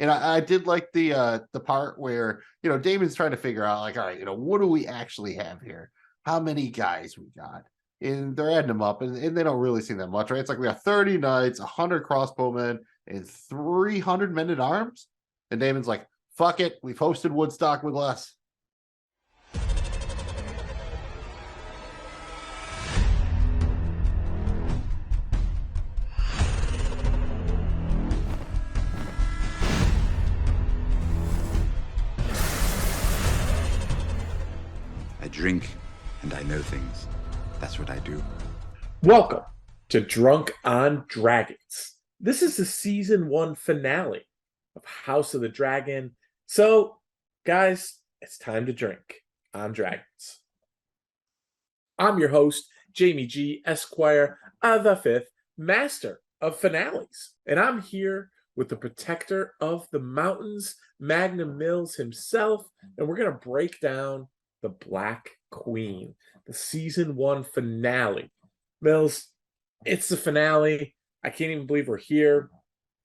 And I did like the part where, Damon's trying to figure out, like, all right, what do we actually have here? How many guys we got? And they're adding them up, and they don't really seem that much, right? It's like we got 30 knights, 100 crossbowmen, and 300 men at arms. And Damon's like, fuck it, we've hosted Woodstock with less. I drink and I know things. That's what I do. Welcome to Drunk on Dragons. This is the season 1 finale of House of the Dragon. So, guys, it's time to drink on dragons. I'm your host, Jamie G. Esquire, the 5th Master of Finales. And I'm here with the protector of the mountains, Magnum Mills himself. And we're going to break down the Black Queen, the season 1 finale. Mills, it's the finale. I can't even believe we're here.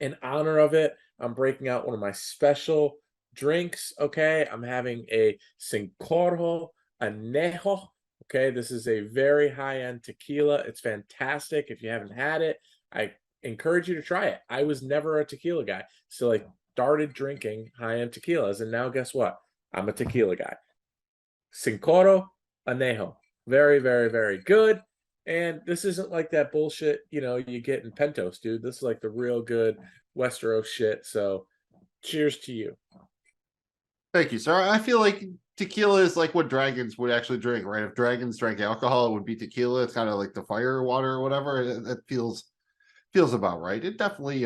In honor of it, I'm breaking out one of my special drinks, okay? I'm having a Cinco Anejo, okay? This is a very high-end tequila. It's fantastic. If you haven't had it, I encourage you to try it. I was never a tequila guy, so I started drinking high-end tequilas, and now guess what? I'm a tequila guy. Cinco Anejo. Very, very, very good. And this isn't like that bullshit, you get in Pentos, dude. This is like the real good Westeros shit. So cheers to you. Thank you, sir. I feel like tequila is like what dragons would actually drink, right? If dragons drank alcohol, it would be tequila. It's kind of like the fire water or whatever. It feels about right. It definitely,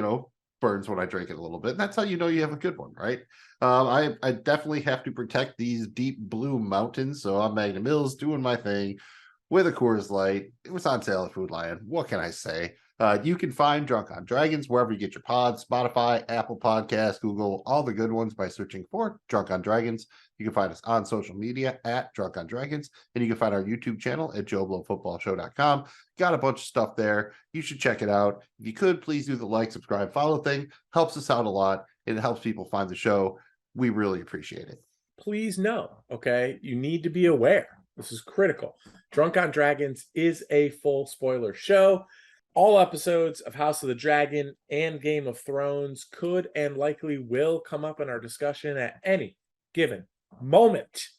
burns when I drink it a little bit. And that's how you have a good one, right? I definitely have to protect these deep blue mountains. So I'm Magnum Mills doing my thing with a Coors Light. It was on sale at Food Lion. What can I say? You can find Drunk on Dragons wherever you get your pods, Spotify, Apple Podcasts, Google, all the good ones by searching for Drunk on Dragons. You can find us on social media at Drunk on Dragons, and you can find our YouTube channel at JoeBlowFootballShow.com. Got a bunch of stuff there. You should check it out. If you could, please do the like, subscribe, follow thing. Helps us out a lot, and it helps people find the show. We really appreciate it. Please know, okay? You need to be aware. This is critical. Drunk on Dragons is a full spoiler show. All episodes of House of the Dragon and Game of Thrones could and likely will come up in our discussion at any given moment.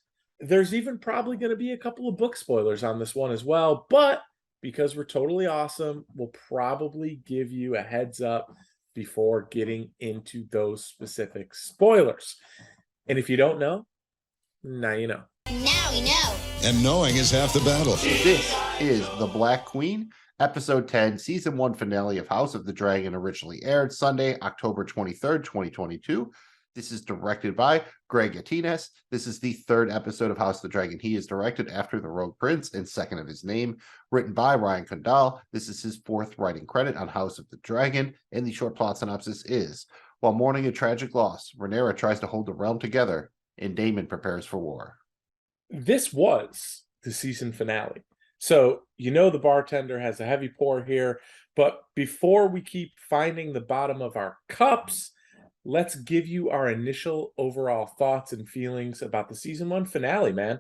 There's even probably going to be a couple of book spoilers on this one as well, but because we're totally awesome, we'll probably give you a heads up before getting into those specific spoilers. And if you don't know, now you know. Now we know. And knowing is half the battle. This is The Black Queen, Episode 10, Season 1 finale of House of the Dragon, originally aired Sunday, October 23rd, 2022. This is directed by Greg Attinas. This is the 3rd episode of House of the Dragon he has directed after The Rogue Prince and second of his name. Written by Ryan Condal. This is his 4th writing credit on House of the Dragon, and the short plot synopsis is, while mourning a tragic loss, Renera tries to hold the realm together, and Damon prepares for war. This was the season finale. So, the bartender has a heavy pour here, but before we keep finding the bottom of our cups, let's give you our initial overall thoughts and feelings about the season 1 finale, man.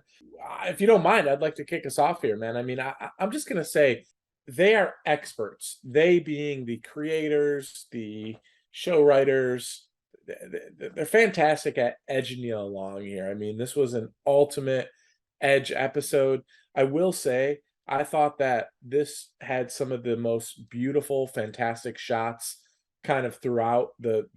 If you don't mind, I'd like to kick us off here, man. I mean, I'm just going to say they are experts. They being the creators, the show writers, they're fantastic at edging you along here. I mean, this was an ultimate edge episode. I will say, I thought that this had some of the most beautiful, fantastic shots kind of throughout the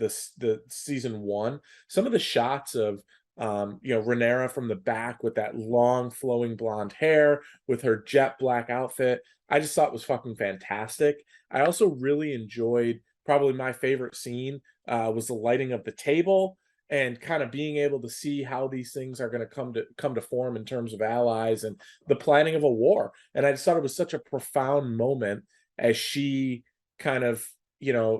season 1. Some of the shots of Renera from the back with that long flowing blonde hair with her jet black outfit, I just thought was fucking fantastic. I also really enjoyed, probably my favorite scene was the lighting of the table and kind of being able to see how these things are going to come to form in terms of allies and the planning of a war. And I just thought it was such a profound moment as she kind of,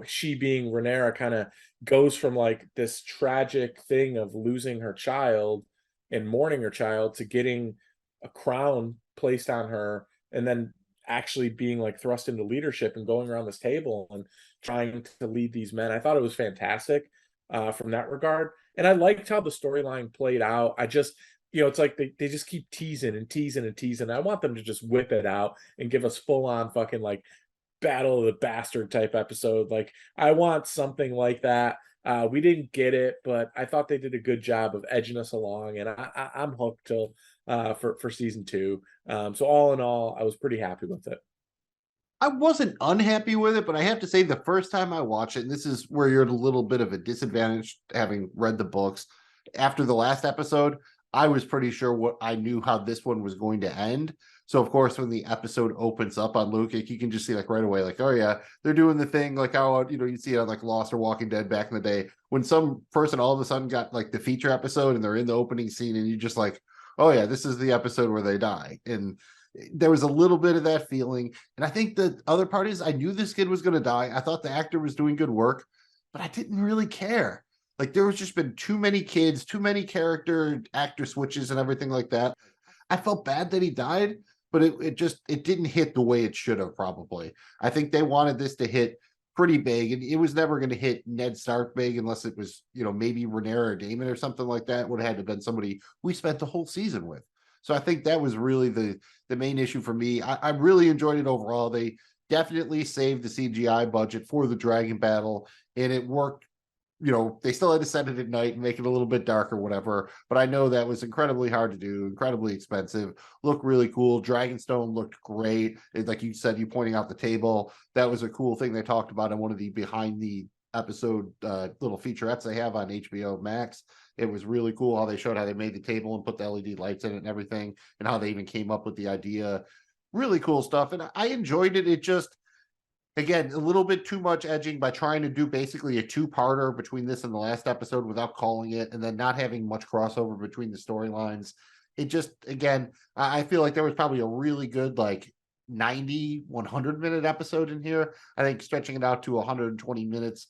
she being Renera, kind of goes from like this tragic thing of losing her child and mourning her child to getting a crown placed on her, and then actually being like thrust into leadership and going around this table and trying to lead these men. I thought it was fantastic. from that regard. And I liked how the storyline played out. I just, it's like they just keep teasing and teasing and teasing. I want them to just whip it out and give us full on fucking like Battle of the Bastard type episode. Like I want something like that. We didn't get it, but I thought they did a good job of edging us along, and I'm hooked till for season 2. So all in all, I was pretty happy with it. I wasn't unhappy with it, but I have to say the first time I watched it, and this is where you're at a little bit of a disadvantage having read the books. After the last episode, I was pretty sure what I knew how this one was going to end. So of course, when the episode opens up on Luke, you can just see like right away, like, oh yeah, they're doing the thing like how you see it on like Lost or Walking Dead back in the day when some person all of a sudden got like the feature episode and they're in the opening scene and you just like, oh yeah, this is the episode where they die. And there was a little bit of that feeling. And I think the other part is I knew this kid was going to die. I thought the actor was doing good work, but I didn't really care. Like there was just been too many kids, too many actor switches and everything like that. I felt bad that he died, but it didn't hit the way it should have probably. I think they wanted this to hit pretty big, and it was never going to hit Ned Stark big unless it was, maybe Renera or Damon or something like that. Would have had to have been somebody we spent the whole season with. So I think that was really the main issue for me. I really enjoyed it overall. They definitely saved the CGI budget for the dragon battle, and it worked. They still had to set it at night and make it a little bit dark or whatever. But I know that was incredibly hard to do, incredibly expensive. Looked really cool. Dragonstone looked great. Like you said, you pointing out the table. That was a cool thing they talked about in one of the behind the episode little featurettes they have on HBO Max. It was really cool how they showed how they made the table and put the LED lights in it and everything, and how they even came up with the idea. Really cool stuff. And I enjoyed it. It just, again, a little bit too much edging by trying to do basically a two-parter between this and the last episode without calling it, and then not having much crossover between the storylines. It just, again, I feel like there was probably a really good, like, 90, 100-minute episode in here. I think stretching it out to 120 minutes,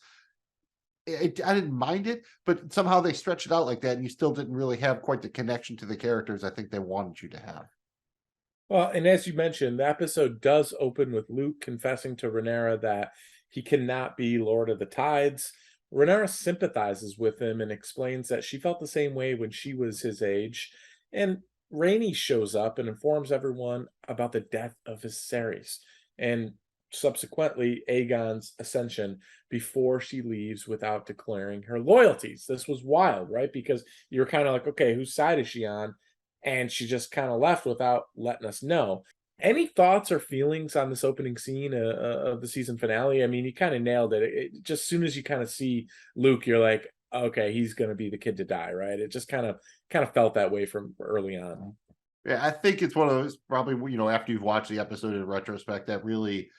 I didn't mind it, but somehow they stretched it out like that, and you still didn't really have quite the connection to the characters I think they wanted you to have. Well, and as you mentioned, the episode does open with Luke confessing to Renera that he cannot be Lord of the Tides. Renera sympathizes with him and explains that she felt the same way when she was his age. And Rhaenys shows up and informs everyone about the death of Viserys and subsequently Aegon's ascension before she leaves without declaring her loyalties. This was wild, right? Because you're kind of like, okay, whose side is she on? And she just kind of left without letting us know. Any thoughts or feelings on this opening scene of the season finale? I mean, you kind of nailed it. Just as soon as you kind of see Luke, you're like, okay, he's going to be the kid to die, right? It just kind of felt that way from early on. Yeah, I think it's one of those probably, after you've watched the episode in retrospect, that really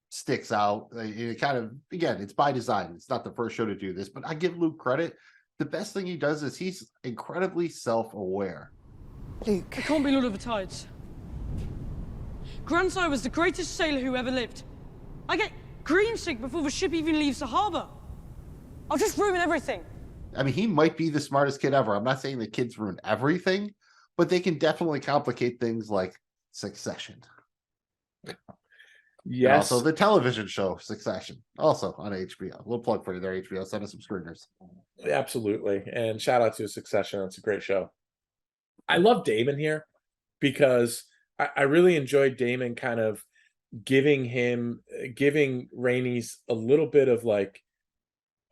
sticks out. It kind of, again, it's by design. It's not the first show to do this, but I give Luke credit. The best thing he does is he's incredibly self-aware. Luke. I can't be Lord of the Tides. Grandsire was the greatest sailor who ever lived. I get green sick before the ship even leaves the harbor. I'll just ruin everything. I mean, he might be the smartest kid ever. I'm not saying the kids ruin everything, but they can definitely complicate things like Succession. Yes. And also the television show Succession, also on HBO. We'll plug for you there, HBO. Send us some screeners. Absolutely. And shout out to Succession. It's a great show. I love Damon here because I really enjoyed Damon kind of giving Rhaenys a little bit of like,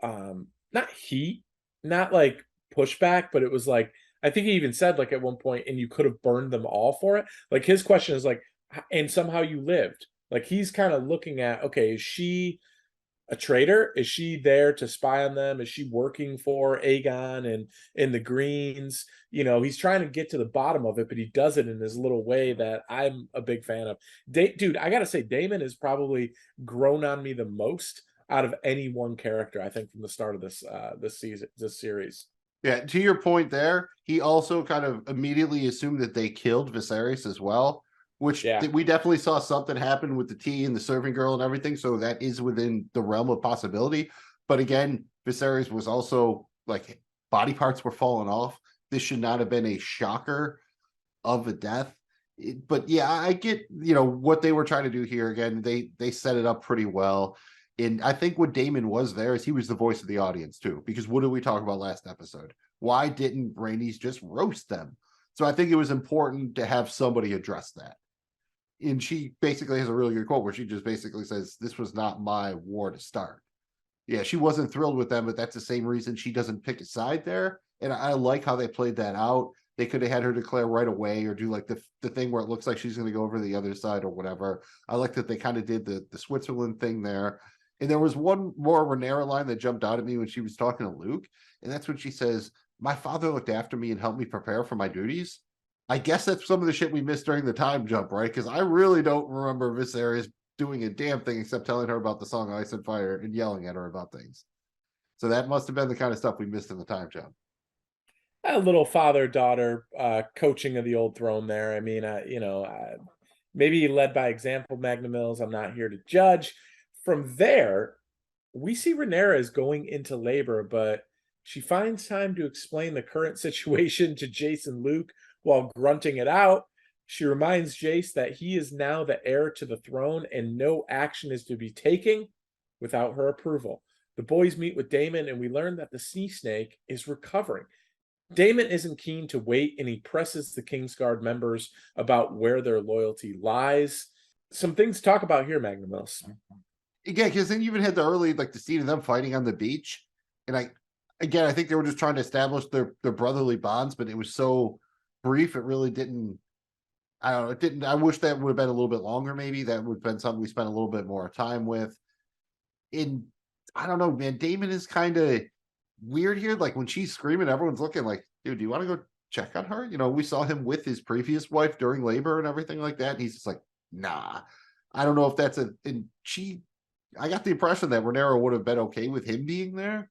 not heat, not like pushback, but it was like, I think he even said like at one point, and you could have burned them all for it. Like his question is like, and somehow you lived. Like he's kind of looking at, okay, is she a traitor? Is she there to spy on them? Is she working for Aegon and the Greens? He's trying to get to the bottom of it, but he does it in this little way that I'm a big fan of. Dude, I gotta say, Damon has probably grown on me the most out of any one character, I think, from the start of this series. Yeah, to your point there, he also kind of immediately assumed that they killed Viserys as well, which we definitely saw something happen with the tea and the serving girl and everything. So that is within the realm of possibility. But again, Viserys was also like body parts were falling off. This should not have been a shocker of a death. But yeah, I get, what they were trying to do here. Again, they set it up pretty well. And I think what Damon was there is he was the voice of the audience too, because what did we talk about last episode? Why didn't Rhaenys just roast them? So I think it was important to have somebody address that. And she basically has a really good quote where she just basically says, "This was not my war to start." Yeah, she wasn't thrilled with them, but that's the same reason she doesn't pick a side there. And I like how they played that out. They could have had her declare right away or do like the thing where it looks like she's going to go over to the other side or whatever. I like that they kind of did the Switzerland thing there. And there was one more Renera line that jumped out at me when she was talking to Luke. And that's when she says, "My father looked after me and helped me prepare for my duties." I guess that's some of the shit we missed during the time jump, right? Because I really don't remember Viserys doing a damn thing except telling her about the song Ice and Fire and yelling at her about things. So that must have been the kind of stuff we missed in the time jump. A little father-daughter coaching of the old throne there. I mean, maybe led by example, Magnum Mills. I'm not here to judge. From there, we see Renera is going into labor, but she finds time to explain the current situation to Jace and Luke while grunting it out. She reminds Jace that he is now the heir to the throne and no action is to be taken without her approval. The boys meet with Damon and we learn that the sea snake is recovering. Damon isn't keen to wait and he presses the Kingsguard members about where their loyalty lies. Some things to talk about here, Magnum Mills. Yeah, because then you even had the early, like the scene of them fighting on the beach. And I think they were just trying to establish their brotherly bonds, but it was so brief, it really didn't. I don't know. It didn't. I wish that would have been a little bit longer. Maybe that would have been something we spent a little bit more time with. In I don't know, man. Damon is kind of weird here. Like when she's screaming, everyone's looking like, "Dude, do you want to go check on her?" You know, we saw him with his previous wife during labor and everything like that. And he's just like, "Nah." I don't know if that's I got the impression that Renera would have been okay with him being there.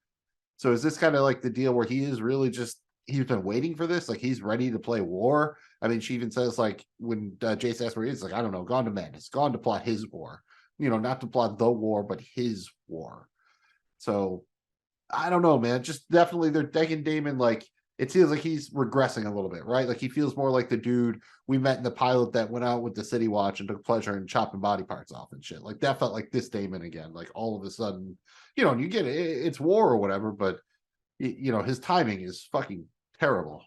So is this kind of like the deal where he is really just he's been waiting for this? Like he's ready to play war. I mean, she even says like when Jace asks where he is, like, I don't know, gone to madness, gone to plot his war. You know, not to plot the war, but his war. So I don't know, man. Just definitely they're taking Damon like it feels like he's regressing a little bit, right? Like he feels more like the dude we met in the pilot that went out with the City Watch and took pleasure in chopping body parts off and shit. Like that felt like this Damon again. Like all of a sudden, you know, and you get it, it's war or whatever, but you know, his timing is fucking terrible.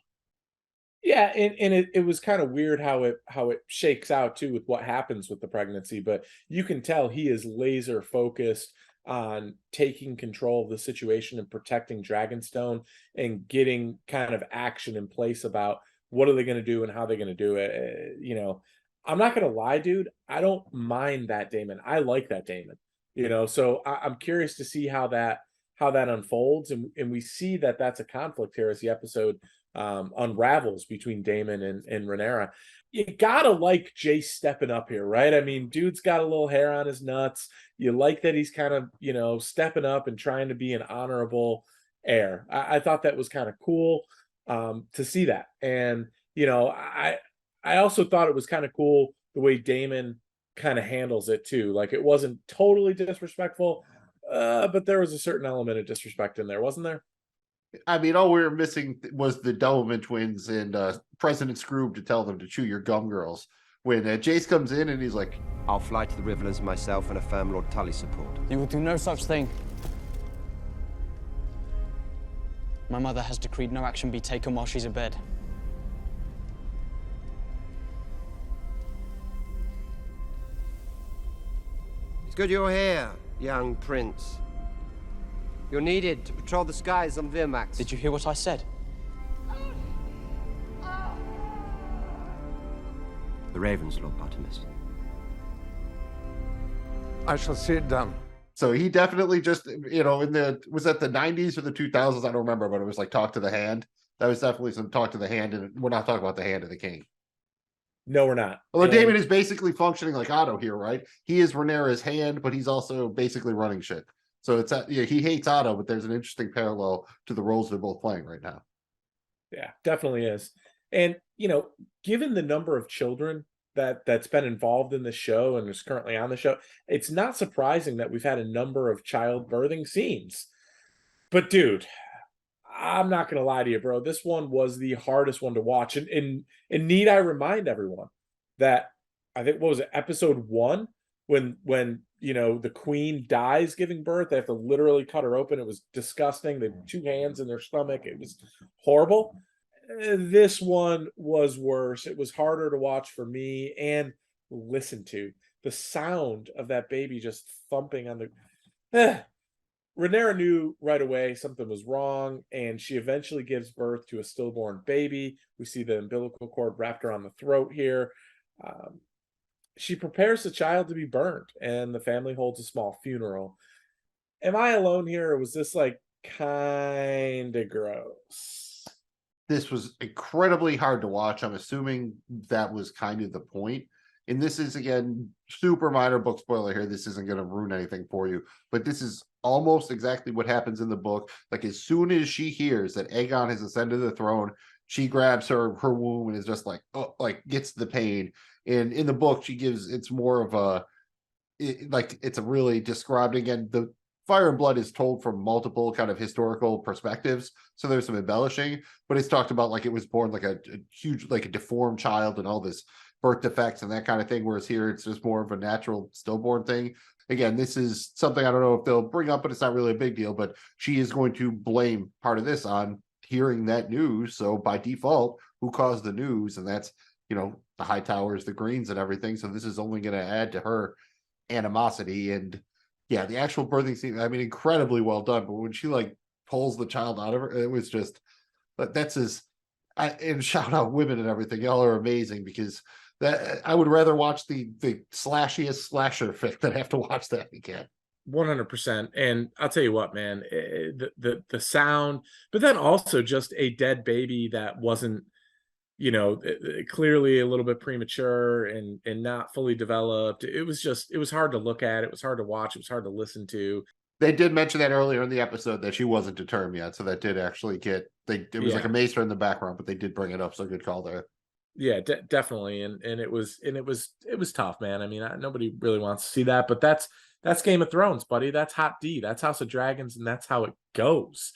Yeah, and it was kind of weird how it shakes out too with what happens with the pregnancy, but you can tell he is laser focused on taking control of the situation and protecting Dragonstone and getting kind of action in place about what are they going to do and how they're going to do it. You know, I'm not going to lie, dude. I don't mind that Damon. I like that Damon. You know, so I'm curious to see how that unfolds, and we see that that's a conflict here as the episode unravels between Damon and Renera. You gotta like Jace stepping up here, right? I mean, dude's got a little hair on his nuts. You like that he's kind of, you know, stepping up and trying to be an honorable heir. I thought that was kind of cool to see that. And, you know, I also thought it was kind of cool the way Damon kind of handles it too. Like it wasn't totally disrespectful, but there was a certain element of disrespect in there, wasn't there? I mean, all we were missing was the Doublemint twins and President Scroob to tell them to chew your gum, girls. When Jace comes in and he's like, I'll fly to the Riverlands myself and affirm Lord Tully's support. You will do no such thing. My mother has decreed no action be taken while she's abed. It's good you're here, young prince. You're needed to patrol the skies on Virmax. Did you hear what I said? The ravens, Lord Artemis. I shall see it done. so he definitely just, you know, was that the 90s or the 2000s? I don't remember, but it was like talk to the hand. That was definitely some talk to the hand, and we're not talking about the hand of the king. No, we're not. Although Damon is basically functioning like Otto here, right? He is Renera's hand, but he's also basically running shit. So it's he hates Otto, but there's an interesting parallel to the roles they're both playing right now. Yeah, definitely is. And, you know, given the number of children that's been involved in the show and is currently on the show, it's not surprising that we've had a number of childbirthing scenes. But dude, I'm not going to lie to you, bro. This one was the hardest one to watch. And need I remind everyone that I think, what was it, episode 1, when the queen dies giving birth. They have to literally cut her open. It was disgusting. They had 2 hands in their stomach. It was horrible. This one was worse. It was harder to watch for me and listen to. The sound of that baby just thumping on the Renera knew right away something was wrong, and she eventually gives birth to a stillborn baby. We see the umbilical cord wrapped around the throat here. She prepares the child to be burned, and the family holds a small funeral. Am I alone here, or was this like kind of gross? This was incredibly hard to watch. I'm assuming that was kind of the point. And this is, again, super minor book spoiler here. This isn't going to ruin anything for you, but this is almost exactly what happens in the book. Like, as soon as she hears that Aegon has ascended the throne, she grabs her womb and is just like, oh, like gets the pain. And in the book, she gives, it's more of it's a really described, again, the Fire and Blood is told from multiple kind of historical perspectives. So there's some embellishing, but it's talked about like it was born like a huge, like a deformed child and all this birth defects and that kind of thing. Whereas here, it's just more of a natural stillborn thing. Again, this is something I don't know if they'll bring up, but it's not really a big deal. But she is going to blame part of this on hearing that news. So by default, who caused the news? And that's, the High Towers, the Greens and everything. So this is only going to add to her animosity. And yeah, the actual birthing scene, I mean, incredibly well done. But when she like pulls the child out of her, it was just, and shout out women and everything. Y'all are amazing, because that I would rather watch the slashiest slasher fic than have to watch that again. 100%. And I'll tell you what, man, the sound, but then also just a dead baby that wasn't, clearly a little bit premature and not fully developed. It was hard to look at. It was hard to watch. It was hard to listen to. They did mention that earlier in the episode that she wasn't determined yet. So that did actually it was like a maester in the background, but they did bring it up. So good call there. Yeah, definitely. And it was tough, man. I mean, nobody really wants to see that, but that's Game of Thrones, buddy. That's Hot D. That's House of Dragons. And that's how it goes.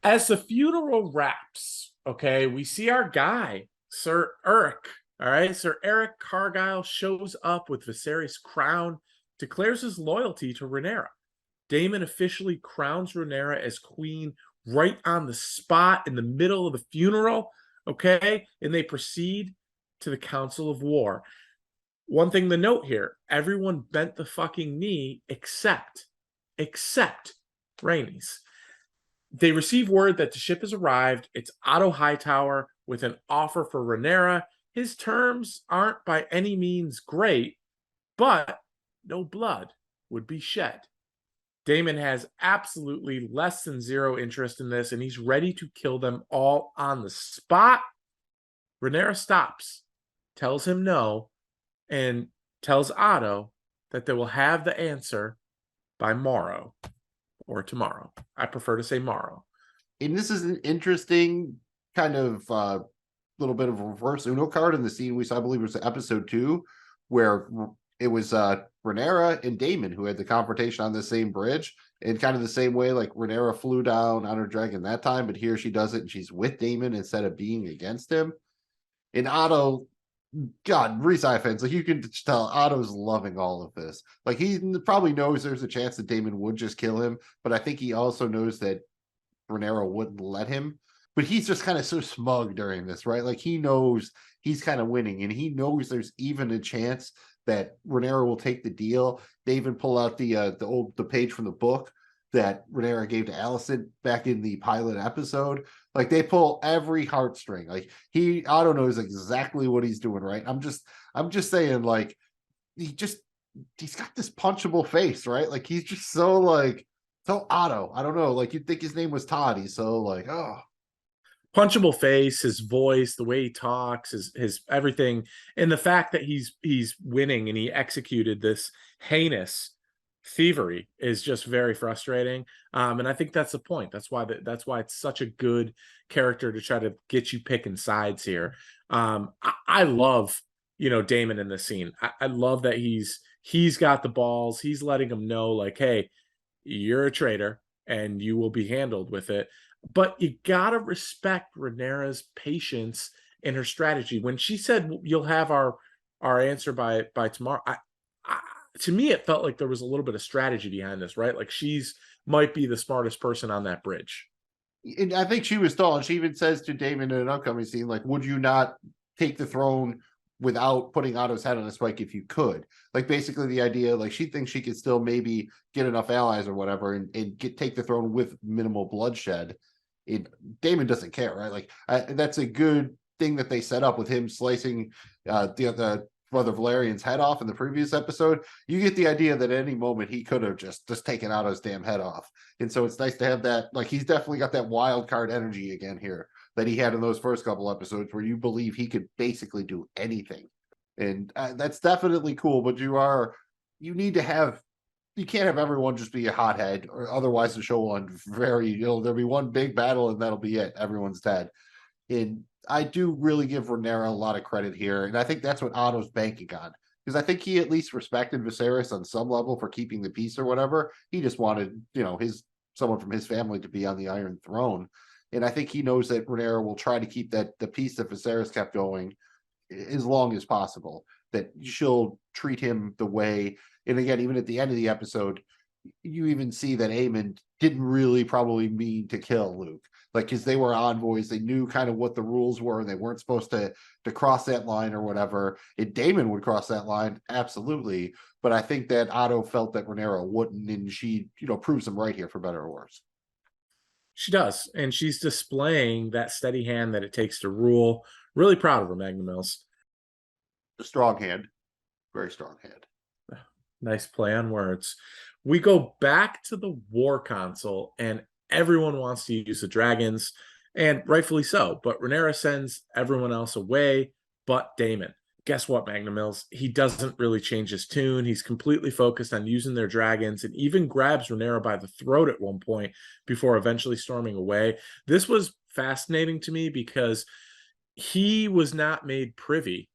As the funeral wraps, okay, we see our guy, Sir Eric. All right, Sir Eric Cargyle shows up with Viserys' crown, declares his loyalty to Renera. Damon officially crowns Renera as queen right on the spot in the middle of the funeral, okay? And they proceed to the Council of War. One thing to note here, everyone bent the fucking knee except Rhaenys. They receive word that the ship has arrived. It's Otto Hightower with an offer for Renera. His terms aren't by any means great, but no blood would be shed. Damon has absolutely less than zero interest in this, and he's ready to kill them all on the spot. Renera stops, tells him no, and tells Otto that they will have the answer by morrow. Or tomorrow. I prefer to say morrow. And this is an interesting kind of little bit of a reverse Uno card in the scene we saw, I believe it was episode 2, where it was Renera and Damon who had the confrontation on the same bridge, in kind of the same way, like Renera flew down on her dragon that time, but here she does it and she's with Damon instead of being against him. And Otto, God, Resai fans, like you can tell Otto's loving all of this. Like he probably knows there's a chance that Damon would just kill him, but I think he also knows that Renera wouldn't let him. But he's just kind of so smug during this, right? Like he knows he's kind of winning, and he knows there's even a chance that Renera will take the deal. They even pull out the page from the book that Renera gave to Alicent back in the pilot episode. Like they pull every heartstring. Like Otto knows exactly what he's doing, right? I'm just saying, like he's got this punchable face, right? Like he's just so Otto. I don't know. Like you'd think his name was Todd. He's so like, oh. Punchable face, his voice, the way he talks, his everything, and the fact that he's winning and he executed this heinous thievery is just very frustrating. And I think that's the point. That's why it's such a good character to try to get you picking sides here. I love, Damon in this scene. I love that he's got the balls. He's letting him know, like, hey, you're a traitor and you will be handled with it. But you gotta respect Renera's patience and her strategy. When she said you'll have our answer by tomorrow, to me, it felt like there was a little bit of strategy behind this, right? Like she's might be the smartest person on that bridge. And I think she was stalling. She even says to Damon in an upcoming scene, like, would you not take the throne without putting Otto's head on a spike if you could? Like, basically the idea, like, she thinks she could still maybe get enough allies or whatever and take the throne with minimal bloodshed. Damon doesn't care, right? Like, that's a good thing that they set up with him slicing the brother Valerian's head off in the previous episode. You get the idea that at any moment he could have just taken Otto's damn head off. And so it's nice to have that. Like, he's definitely got that wild card energy again here that he had in those first couple episodes where you believe he could basically do anything. And that's definitely cool, but you need to have, you can't have everyone just be a hothead, or otherwise the show will end there'll be one big battle and that'll be it. Everyone's dead. And I do really give Renera a lot of credit here. And I think that's what Otto's banking on. Because I think he at least respected Viserys on some level for keeping the peace or whatever. He just wanted, someone from his family to be on the Iron Throne. And I think he knows that Renera will try to keep the peace that Viserys kept going as long as possible. That she'll treat him the way, and again, even at the end of the episode, you even see that Aemon didn't really probably mean to kill Luke. Like, because they were envoys, they knew kind of what the rules were, and they weren't supposed to cross that line or whatever. If Damon would cross that line, absolutely. But I think that Otto felt that Renera wouldn't, and she, proves him right here for better or worse. She does, and she's displaying that steady hand that it takes to rule. Really proud of her, Magnum Mills. A strong hand, very strong hand. Nice play on words. We go back to the war console, and everyone wants to use the dragons, and rightfully so. But Renera sends everyone else away but Damon. Guess what, Magnum Mills? He doesn't really change his tune. He's completely focused on using their dragons, and even grabs Renera by the throat at one point before eventually storming away. This was fascinating to me because he was not made privy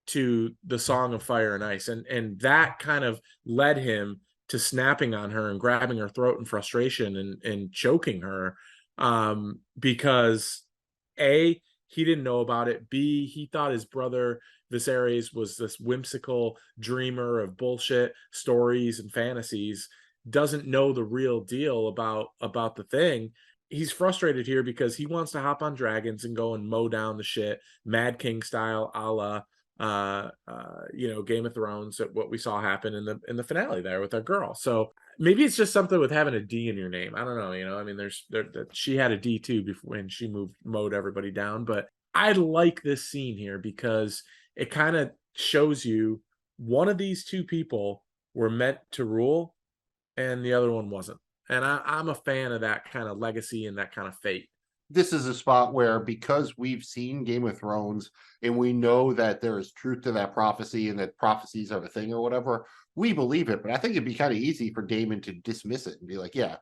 to the Song of Fire and Ice, and that kind of led him to snapping on her and grabbing her throat in frustration and choking her, because A, he didn't know about it. B, he thought his brother Viserys was this whimsical dreamer of bullshit stories and fantasies, doesn't know the real deal about the thing. He's frustrated here because he wants to hop on dragons and go and mow down the shit, Mad King style, a la Game of Thrones, what we saw happen in the finale there with our girl. So maybe it's just something with having a D in your name. I don't know. I mean, she had a D too before when she mowed everybody down. But I like this scene here because it kind of shows you one of these two people were meant to rule, and the other one wasn't. And I'm a fan of that kind of legacy and that kind of fate. This is a spot where, because we've seen Game of Thrones and we know that there is truth to that prophecy and that prophecies are a thing or whatever, we believe it. But I think it'd be kind of easy for Damon to dismiss it and be like, yeah,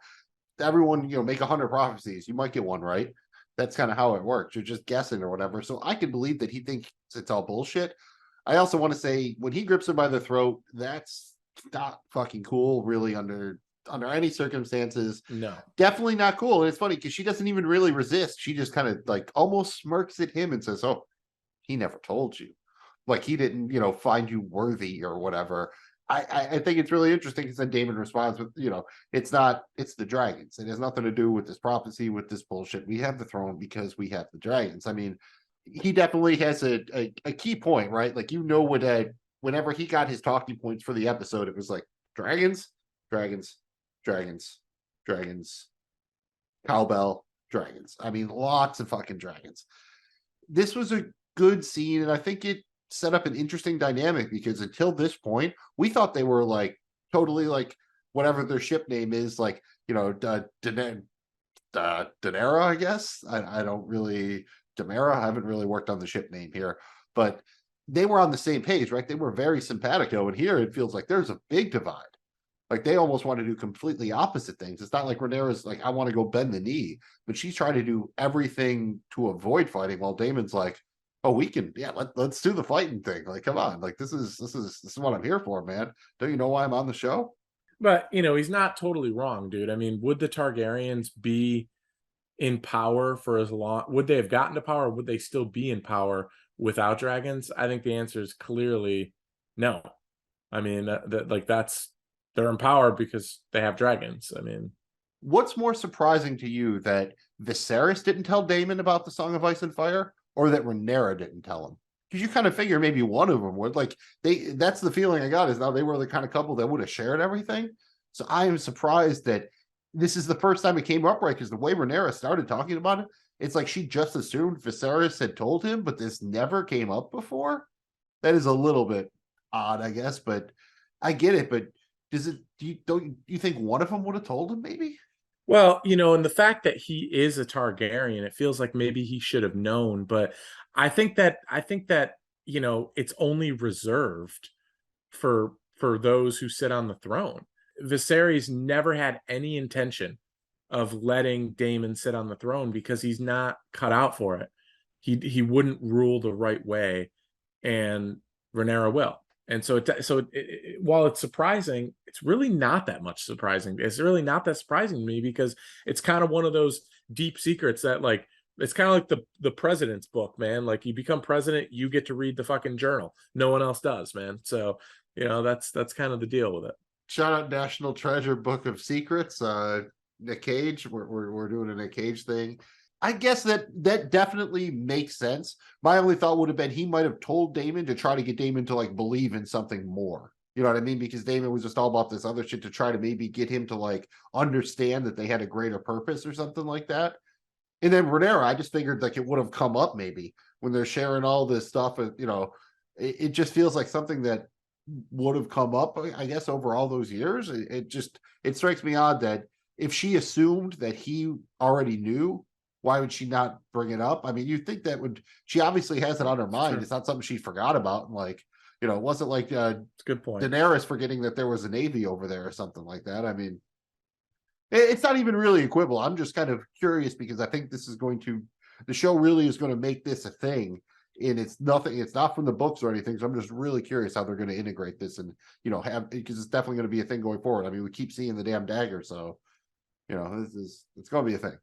everyone, make 100 prophecies. You might get one right. That's kind of how it works. You're just guessing or whatever. So I can believe that he thinks it's all bullshit. I also want to say, when he grips her by the throat, that's not fucking cool, really, under any circumstances. No, definitely not cool. And it's funny because she doesn't even really resist. She just kind of like almost smirks at him and says, oh, he never told you, like he didn't find you worthy or whatever. I think it's really interesting because then Damon responds with, it's the dragons. It has nothing to do with this prophecy, with this bullshit. We have the throne because we have the dragons. I mean, he definitely has a key point, right? Like, whenever he got his talking points for the episode, it was like dragons, cowbell, dragons. I mean, lots of fucking dragons. This was a good scene, and I think it set up an interesting dynamic because until this point, we thought they were like totally like whatever their ship name is, like Renera, I guess. I don't really Demera. I haven't really worked on the ship name here, but they were on the same page, right? They were very simpatico, and here it feels like there's a big divide. Like, they almost want to do completely opposite things. It's not like Renera's like, I want to go bend the knee, but she's trying to do everything to avoid fighting, while Damon's like, oh, we can, yeah, let's do the fighting thing. Like, come on, like this is what I'm here for, man. Don't you know why I'm on the show? But he's not totally wrong, dude. I mean, would the Targaryens be in power for as long? Would they have gotten to power? Or would they still be in power without dragons? I think the answer is clearly no. I mean, they're empowered because they have dragons. I mean, What's more surprising to you, that Viserys didn't tell Damon about the Song of Ice and Fire, or that Renera didn't tell him? Because you kind of figure maybe one of them would. Like, that's the feeling I got, is now they were the kind of couple that would have shared everything. So I am surprised that this is the first time it came up, right? Because the way Renera started talking about it, it's like she just assumed Viserys had told him, but this never came up before. That is a little bit odd, I guess, but I get it. But don't you think one of them would have told him, maybe? well, and the fact that he is a Targaryen, it feels like maybe he should have known. But I think that it's only reserved for those who sit on the throne. Viserys never had any intention of letting Damon sit on the throne because he's not cut out for it. He wouldn't rule the right way, and Renera will. And while it's surprising, it's really not that much surprising. It's really not that surprising to me, because it's kind of one of those deep secrets that, like, it's kind of like the president's book, man. Like, you become president, you get to read the fucking journal. No one else does, man. So, that's kind of the deal with it. Shout out National Treasure Book of Secrets. Nick Cage. We're doing a Nick Cage thing. I guess that definitely makes sense. My only thought would have been he might have told Damon to try to get Damon to, like, believe in something more. You know what I mean? Because Damon was just all about this other shit, to try to maybe get him to, like, understand that they had a greater purpose or something like that. And then Renera, I just figured, like, it would have come up maybe when they're sharing all this stuff. It just feels like something that would have come up, I guess, over all those years. It strikes me odd that if she assumed that he already knew, why would she not bring it up? I mean, you'd think that she obviously has it on her mind. Sure. It's not something she forgot about. And, like, it wasn't like It's a good point. Daenerys forgetting that there was a navy over there or something like that. I mean, it's not even really a quibble. I'm just kind of curious, because I think the show really is going to make this a thing. And it's not from the books or anything. So I'm just really curious how they're going to integrate this and, because it's definitely going to be a thing going forward. I mean, we keep seeing the damn dagger. So, it's going to be a thing.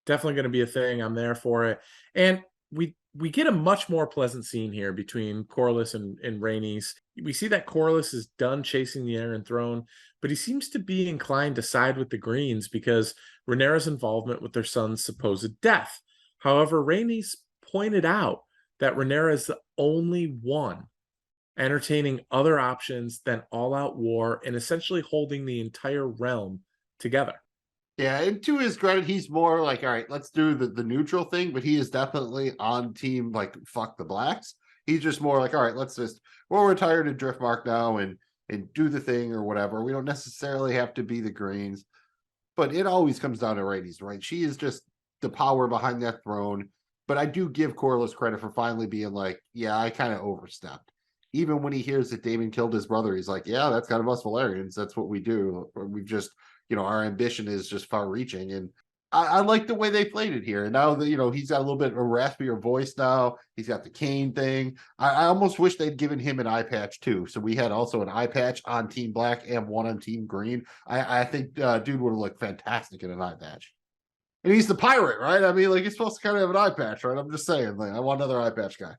Definitely going to be a thing. I'm there for it. And we get a much more pleasant scene here between Corlys and Rhaenys. We see that Corlys is done chasing the Iron Throne, but he seems to be inclined to side with the Greens because Rhaenyra's involvement with their son's supposed death. However, Rhaenys pointed out that Renera is the only one entertaining other options than all-out war and essentially holding the entire realm together. Yeah, and to his credit, he's more like, all right, let's do the neutral thing, but he is definitely on team, like, fuck the blacks. He's just more like, all right, we'll retire to Driftmark now and do the thing or whatever. We don't necessarily have to be the Greens, but it always comes down to Rhaenys, right? She is just the power behind that throne. But I do give Corlys credit for finally being like, yeah, I kind of overstepped. Even when he hears that Damon killed his brother, he's like, yeah, that's kind of us Valerians. That's what we do. We've just, our ambition is just far reaching. And I like the way they played it here. And now that, he's got a little bit of a raspier voice now. He's got the cane thing. I almost wish they'd given him an eye patch too. So we had also an eye patch on Team Black and one on Team Green. I think dude would have looked fantastic in an eye patch. And he's the pirate, right? I mean, like, he's supposed to kind of have an eye patch, right? I'm just saying, like, I want another eye patch guy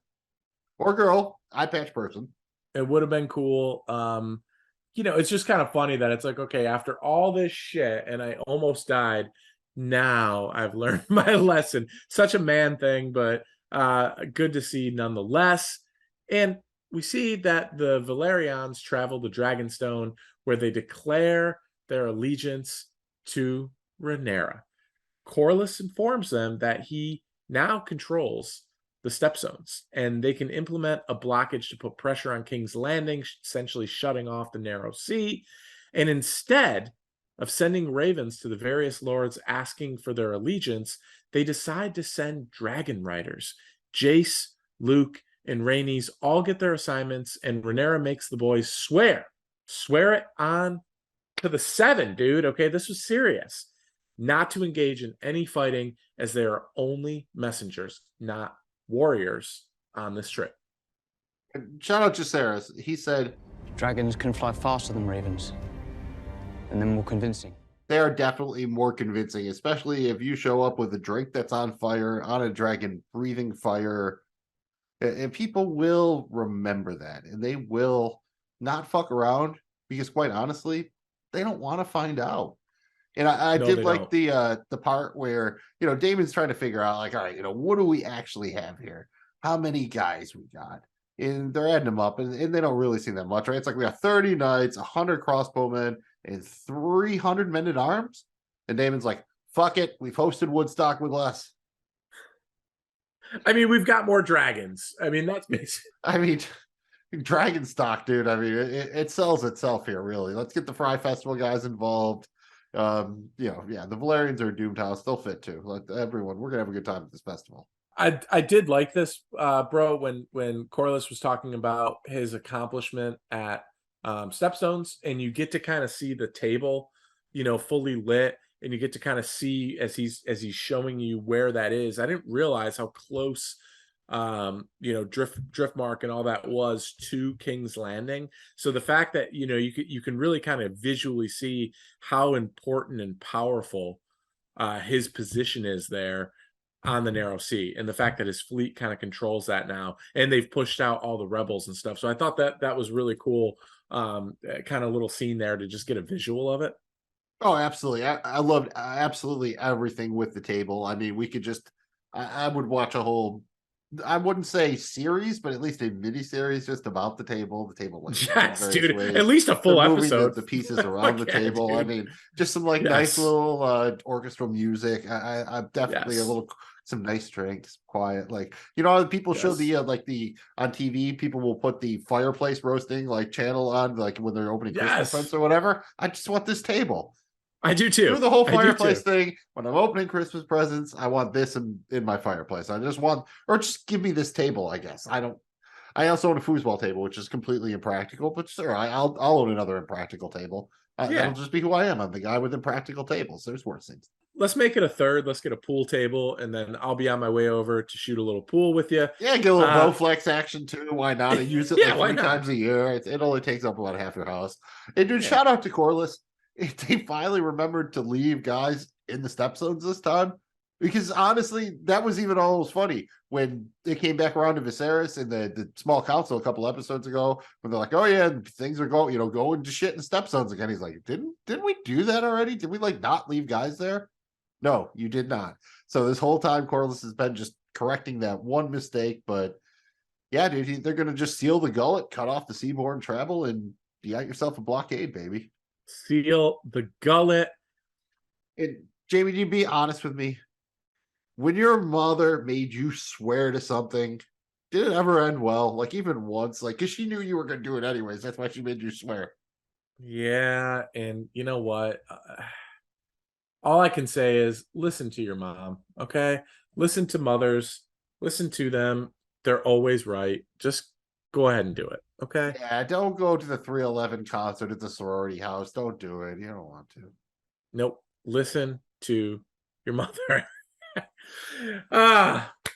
or girl, eye patch person. It would have been cool. It's just kind of funny that it's like, okay, after all this shit and I almost died, now I've learned my lesson. Such a man thing, but good to see nonetheless. And we see that the Valerians travel to Dragonstone, where they declare their allegiance to Renera. Corlys informs them that he now controls the stepstones, and they can implement a blockage to put pressure on King's Landing, essentially shutting off the narrow sea. And instead of sending ravens to the various lords asking for their allegiance, they decide to send dragon riders. Jace, Luke, and Rhaenys all get their assignments, and Renera makes the boys swear it on to the 7, dude. Okay, this was serious. Not to engage in any fighting, as they are only messengers, not warriors, on this trip. Shout out Jacaerys. He said, Dragons can fly faster than ravens, and they're more convincing. They are definitely more convincing, especially if you show up with a drink that's on fire, on a dragon breathing fire. And people will remember that, and they will not fuck around because quite honestly, they don't want to find out. And I No, did they like don't. the part where, Damon's trying to figure out like, all right, what do we actually have here? How many guys we got? And they're adding them up, and they don't really seem that much, right? It's like we got 30 knights, 100 crossbowmen, and 300 men at arms. And Damon's like, fuck it, we've hosted Woodstock with less. I mean, we've got more dragons. I mean, that's basically. I mean, dragon stock, dude. I mean, it sells itself here, really. Let's get the Fry Festival guys involved. Yeah, the Valerians are a doomed house. They'll fit too. Let everyone, we're gonna have a good time at this festival. I did like this, bro, when Corliss was talking about his accomplishment at Stepstones, and you get to kind of see the table, fully lit, and you get to kind of see as he's showing you where that is. I didn't realize how close Driftmark and all that was to King's Landing. So the fact that you can really kind of visually see how important and powerful his position is there on the narrow sea, and the fact that his fleet kind of controls that now, and they've pushed out all the rebels and stuff. So I thought that was really cool, kind of little scene there to just get a visual of it. Oh, absolutely. I loved absolutely everything with the table. I mean, we could just, I would watch a whole, I wouldn't say series, but at least a mini series just about the table. The table, like, yes, dude, ways. At least a full episode. The pieces around the table. Dude. I mean, just some nice little orchestral music. I'm definitely some nice drinks, quiet. Like, people show the on TV, people will put the fireplace roasting channel on when they're opening Christmas presents or whatever. I just want this table. I do too. Do the whole fireplace thing. When I'm opening Christmas presents, I want this in my fireplace. I just want, or just give me this table, I guess. I also own a foosball table, which is completely impractical, but sure, I'll own another impractical table. That'll just be who I am. I'm the guy with impractical tables. There's worse things. Let's make it a third. Let's get a pool table, and then I'll be on my way over to shoot a little pool with you. Yeah, get a little Bowflex action too. Why not? I use it 3 times a year. It only takes up about half your house. And dude, shout out to Corliss. They finally remembered to leave guys in the Stepstones this time, because honestly, that was even almost funny when they came back around to Viserys in the small council a couple episodes ago, when they're like, "Oh yeah, things are going to shit in Stepstones again." He's like, "Didn't we do that already? Did we not leave guys there?" No, you did not. So this whole time, Corliss has been just correcting that one mistake. But yeah, dude, they're gonna just seal the gullet, cut off the seaborne travel, and you got yourself a blockade, baby. Seal the gullet. And Jamie, you be honest with me. When your mother made you swear to something, did it ever end well? Even once? Because she knew you were going to do it anyways. That's why she made you swear. Yeah, and you know what? All I can say is listen to your mom, okay? Listen to mothers. Listen to them. They're always right. Just go ahead and do it, okay? Yeah, don't go to the 311 concert at the sorority house. Don't do it. You don't want to. Nope. Listen to your mother.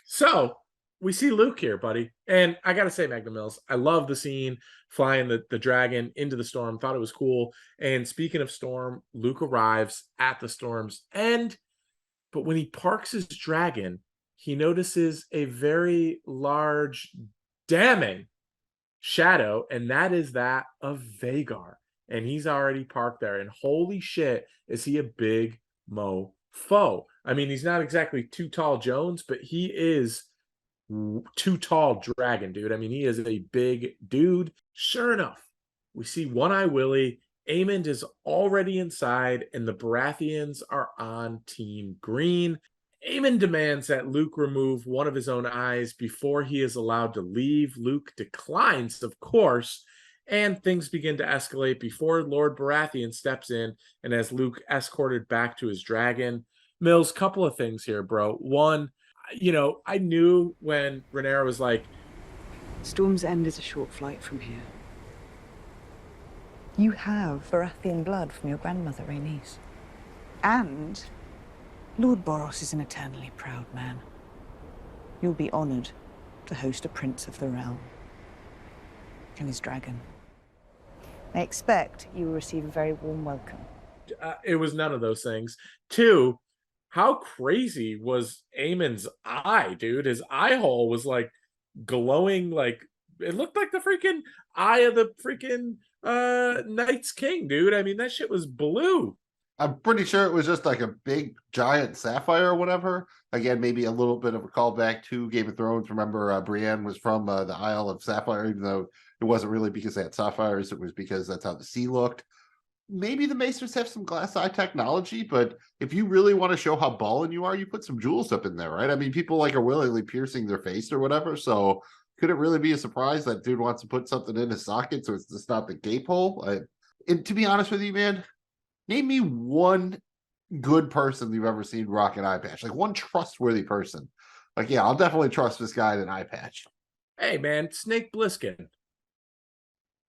So we see Luke here, buddy. And I got to say, Magnum Mills, I love the scene flying the dragon into the storm. Thought it was cool. And speaking of storm, Luke arrives at the storm's end. But when he parks his dragon, he notices a very large, damning shadow, and that is that of Vhagar. And he's already parked there. And holy shit, is he a big mofo. I mean, he's not exactly Too Tall Jones, but he is Too Tall Dragon, dude. I mean, he is a big dude. Sure enough, we see One Eye Willie. Aemond is already inside, and the Baratheons are on Team Green. Aemond demands that Luke remove one of his own eyes before he is allowed to leave. Luke declines, of course, and things begin to escalate before Lord Baratheon steps in and has Luke escorted back to his dragon. Mills, couple of things here, bro. One, I knew when Renera was like, Storm's End is a short flight from here. You have Baratheon blood from your grandmother, Rhaenys. And Lord Boros is an eternally proud man. You'll be honored to host a prince of the realm and his dragon. I expect you will receive a very warm welcome. It was none of those things. Two, how crazy was Aemon's eye, dude? His eye hole was glowing it looked like the freaking eye of the freaking Night's King, dude. I mean, that shit was blue. I'm pretty sure it was just like a big giant sapphire or whatever. Again, maybe a little bit of a callback to Game of Thrones. Remember, Brienne was from the Isle of Sapphire, even though it wasn't really because they had sapphires. It was because that's how the sea looked. Maybe the Macers have some glass eye technology, but if you really want to show how ballin' you are, you put some jewels up in there, right? I mean, people like are willingly piercing their face or whatever. So could it really be a surprise that dude wants to put something in his socket so it's just not the gape hole? And to be honest with you, man, name me one good person you've ever seen rock an eye patch, like one trustworthy person. Like, yeah, I'll definitely trust this guy in an eye patch. Hey, man, Snake Plissken.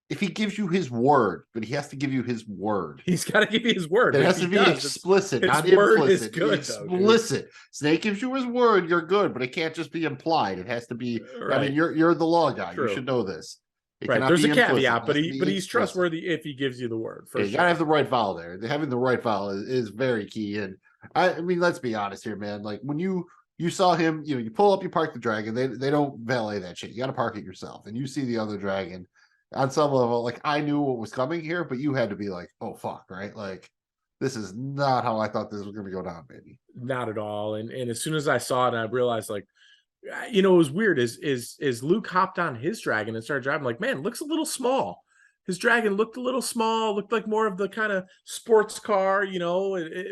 If he gives you his word, but he has to give you his word. He's got to give you his word. It has to be explicit, not implicit. Good, explicit. Snake gives you his word, you're good, but it can't just be implied. It has to be. Right. I mean, you're the law guy. True. You should know this. Right. There's a caveat, but he's trustworthy if he gives you the word. You gotta have the right vowel there. Having the right vowel is very key. And I mean, let's be honest here, man. Like when you saw him, you pull up, you park the dragon. They don't valet that shit. You got to park it yourself. And you see the other dragon. On some level, like I knew what was coming here, but you had to be like, "Oh fuck!" Right? Like this is not how I thought this was going to go down, baby. Not at all. And as soon as I saw it, I realized, like, it was weird. Is Luke hopped on his dragon and started driving? Like, man, looks a little small. His dragon looked a little small. Looked like more of the kind of sports car,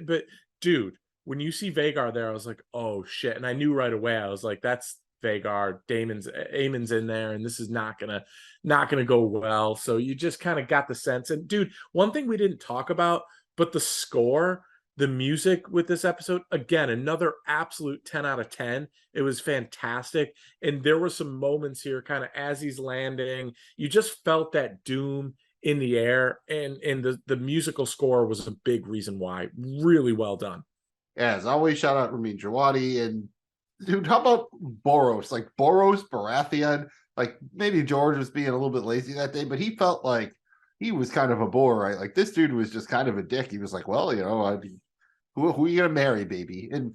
But dude, when you see Vagar there, I was like, "Oh shit!" And I knew right away. I was like, "That's Vagar. Aemon's in there, and this is not gonna go well." So you just kind of got the sense. And dude, one thing we didn't talk about, but the score, the music with this episode, again, another absolute 10 out of 10. It was fantastic. And there were some moments here, kind of as he's landing, you just felt that doom in the air, and the musical score was a big reason why. Really well done. Yeah, as always, shout out Ramin Djawadi. And dude, how about Boros? Like Boros Baratheon. Like maybe George was being a little bit lazy that day, but he felt like he was kind of a bore, right? Like this dude was just kind of a dick. He was like, "Well, who are you gonna marry, baby?" And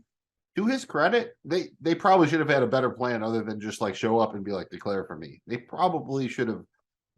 to his credit, they probably should have had a better plan other than just like show up and be like, "Declare for me." They probably should have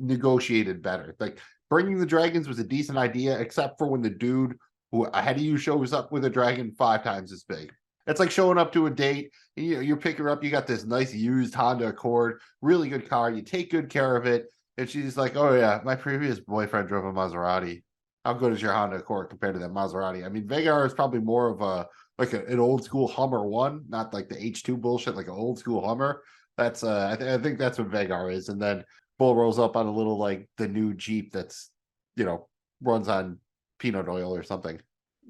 negotiated better. Like bringing the dragons was a decent idea, except for when the dude who ahead of you shows up with a dragon 5 times as big. It's like showing up to a date, and you're picking her up. You got this nice used Honda Accord, really good car. You take good care of it, and she's like, "Oh yeah, my previous boyfriend drove a Maserati. How good is your Honda Accord compared to that Maserati?" I mean, Vagar is probably more of an old school Hummer one, not like the H2 bullshit, like an old school Hummer. That's I think that's what Vagar is. And then Bull rolls up on a little like the new Jeep that's runs on peanut oil or something.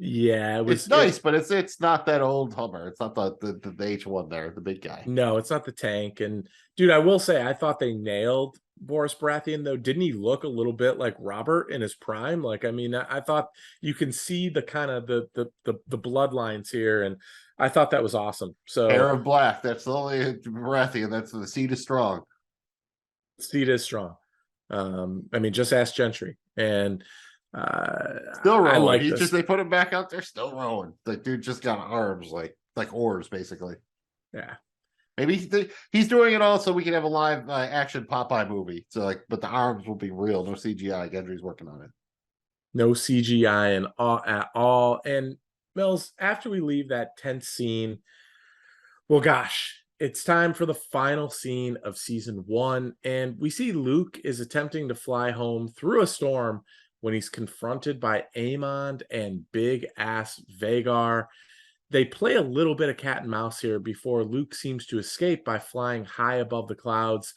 Yeah, it's nice, but it's not that old Hummer. It's not the H1 there, the big guy. No, it's not the tank. And dude, I will say, I thought they nailed Boris Baratheon, though. Didn't he look a little bit like Robert in his prime? Like, I mean, I thought you can see the kind of the bloodlines here, and I thought that was awesome. So Hair of black. That's the only Baratheon. That's the seed is strong. Seed is strong. I mean, just ask Gentry. And still rolling. Like they put him back out there, still rolling. The dude just got arms like oars, basically. Yeah. Maybe he's doing it all so we can have a live action Popeye movie. So but the arms will be real, no CGI. Gendry's working on it. No CGI at all. And Mills, after we leave that tense scene, well, gosh, it's time for the final scene of season 1, and we see Luke is attempting to fly home through a storm when he's confronted by Aemond and big ass Vagar. They play a little bit of cat and mouse here before Luke seems to escape by flying high above the clouds.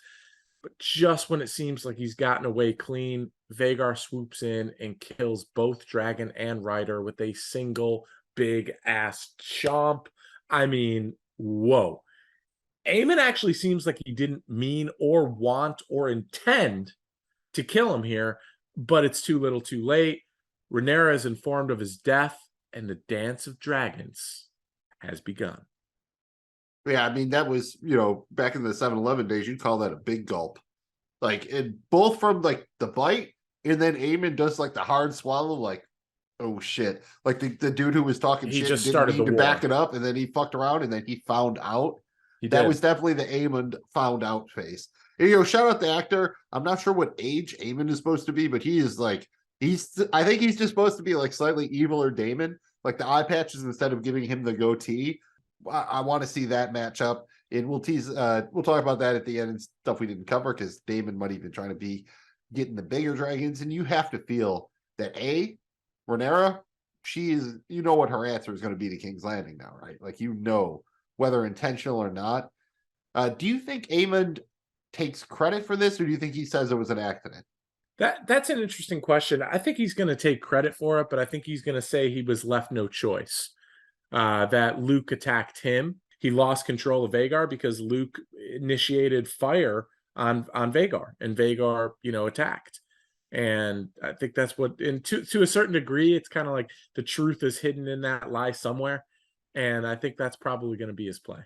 But just when it seems like he's gotten away clean, Vagar swoops in and kills both dragon and rider with a single big ass chomp. I mean, whoa. Aemon actually seems like he didn't mean or want or intend to kill him here, but it's too little too late. Renera is informed of his death, and the dance of dragons has begun. Yeah, I mean, that was, back in the 7-Eleven days, you'd call that a big gulp. Like, both from, like, the bite, and then Aemon does, like, the hard swallow, like, oh, shit. Like, the dude who was talking he shit just didn't started need the to war. back it up, and then he fucked around, and then he found out. That was definitely the Aemond found out face. And, shout out the actor. I'm not sure what age Aemond is supposed to be, but he is like, I think he's just supposed to be like slightly evil or Damon. Like the eye patches, instead of giving him the goatee. I want to see that matchup. And we'll talk about that at the end and stuff we didn't cover, because Damon might even try to be getting the bigger dragons. And you have to feel that Renera, she is, what her answer is going to be to King's Landing now, right? Like, whether intentional or not. Do you think Aemond takes credit for this, or do you think he says it was an accident? That's an interesting question. I think he's going to take credit for it, but I think he's going to say he was left no choice. That Luke attacked him. He lost control of Vhagar because Luke initiated fire on Vhagar, and Vhagar, attacked. And I think that's what, and to a certain degree, it's kind of like the truth is hidden in that lie somewhere. And I think that's probably going to be his play.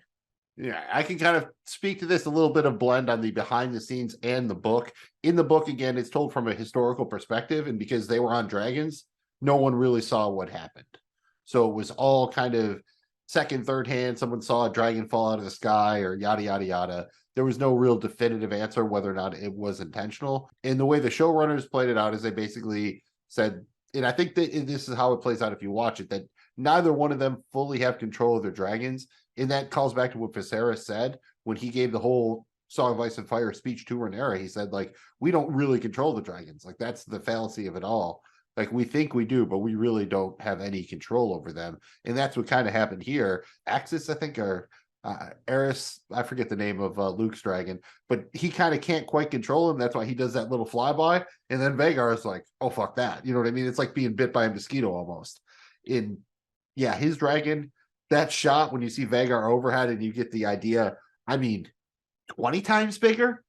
Yeah, I can kind of speak to this a little bit of blend on the behind the scenes and the book. In the book, again, it's told from a historical perspective, and because they were on dragons, no one really saw what happened. So it was all kind of second, third hand. Someone saw a dragon fall out of the sky or yada, yada, yada. There was no real definitive answer whether or not it was intentional. And the way the showrunners played it out is they basically said, and I think that this is how it plays out if you watch it, that neither one of them fully have control of their dragons. And that calls back to what Viserys said when he gave the whole Song of Ice and Fire speech to Renera. He said, like, we don't really control the dragons. Like, that's the fallacy of it all. Like, we think we do, but we really don't have any control over them. And that's what kind of happened here. Axis, I think, or Eris, I forget the name of Luke's dragon, but he kind of can't quite control him. That's why he does that little flyby. And then Vhagar is like, oh, fuck that. You know what I mean? It's like being bit by a mosquito almost. His dragon, that shot when you see Vhagar overhead and you get the idea, 20 times bigger.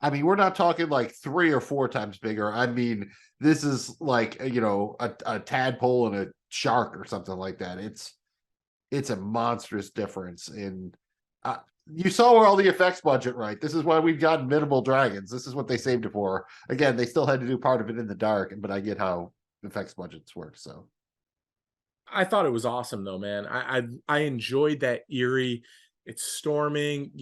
We're not talking like 3 or 4 times bigger. This is like, a tadpole and a shark or something like that. It's a monstrous difference in, you saw where all the effects budget, right? This is why we've gotten minimal dragons. This is what they saved it for. Again, they still had to do part of it in the dark, but I get how effects budgets work. So I thought it was awesome though, man. I enjoyed that eerie. It's storming.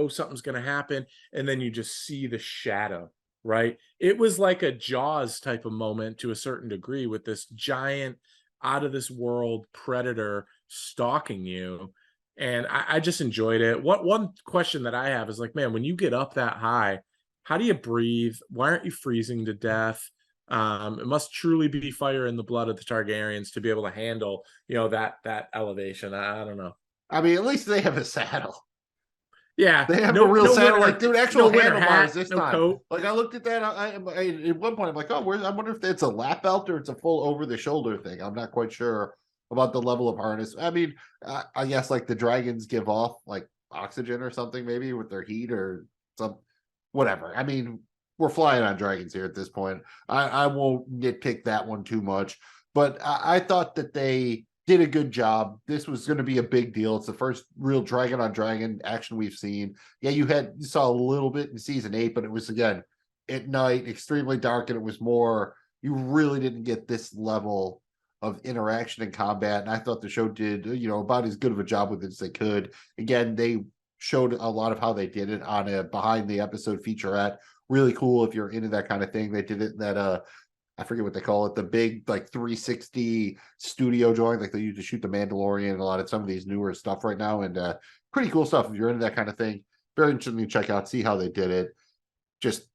Something's going to happen, and then you just see the shadow, right? It was like a Jaws type of moment to a certain degree, with this giant, out of this world predator stalking you. And I just enjoyed it. One question that I have is like, man, when you get up that high, how do you breathe? Why aren't you freezing to death? It must truly be fire in the blood of the Targaryens to be able to handle, that elevation. I don't know. at least they have a saddle. Yeah, they have a real saddle, like, dude, actual handlebars this no time. Coat. Like, I looked at that. I at one point I'm like, oh, I wonder if it's a lap belt or it's a full over the shoulder thing. I'm not quite sure about the level of harness. I guess like the dragons give off like oxygen or something, maybe with their heat or some whatever. We're flying on dragons here at this point. I won't nitpick that one too much, but I thought that they did a good job. This was going to be a big deal. It's the first real dragon on dragon action we've seen. Yeah, you saw a little bit in season 8, but it was, again, at night, extremely dark, and it was more, you really didn't get this level of interaction and combat. And I thought the show did, about as good of a job with it as they could. Again, they showed a lot of how they did it on a behind the episode featurette. Really cool if you're into that kind of thing. They did it in that I forget what they call it, the big like 360 studio drawing like they used to shoot the Mandalorian and a lot of some of these newer stuff right now. And pretty cool stuff if you're into that kind of thing. Very interesting to check out, see how they did it. Just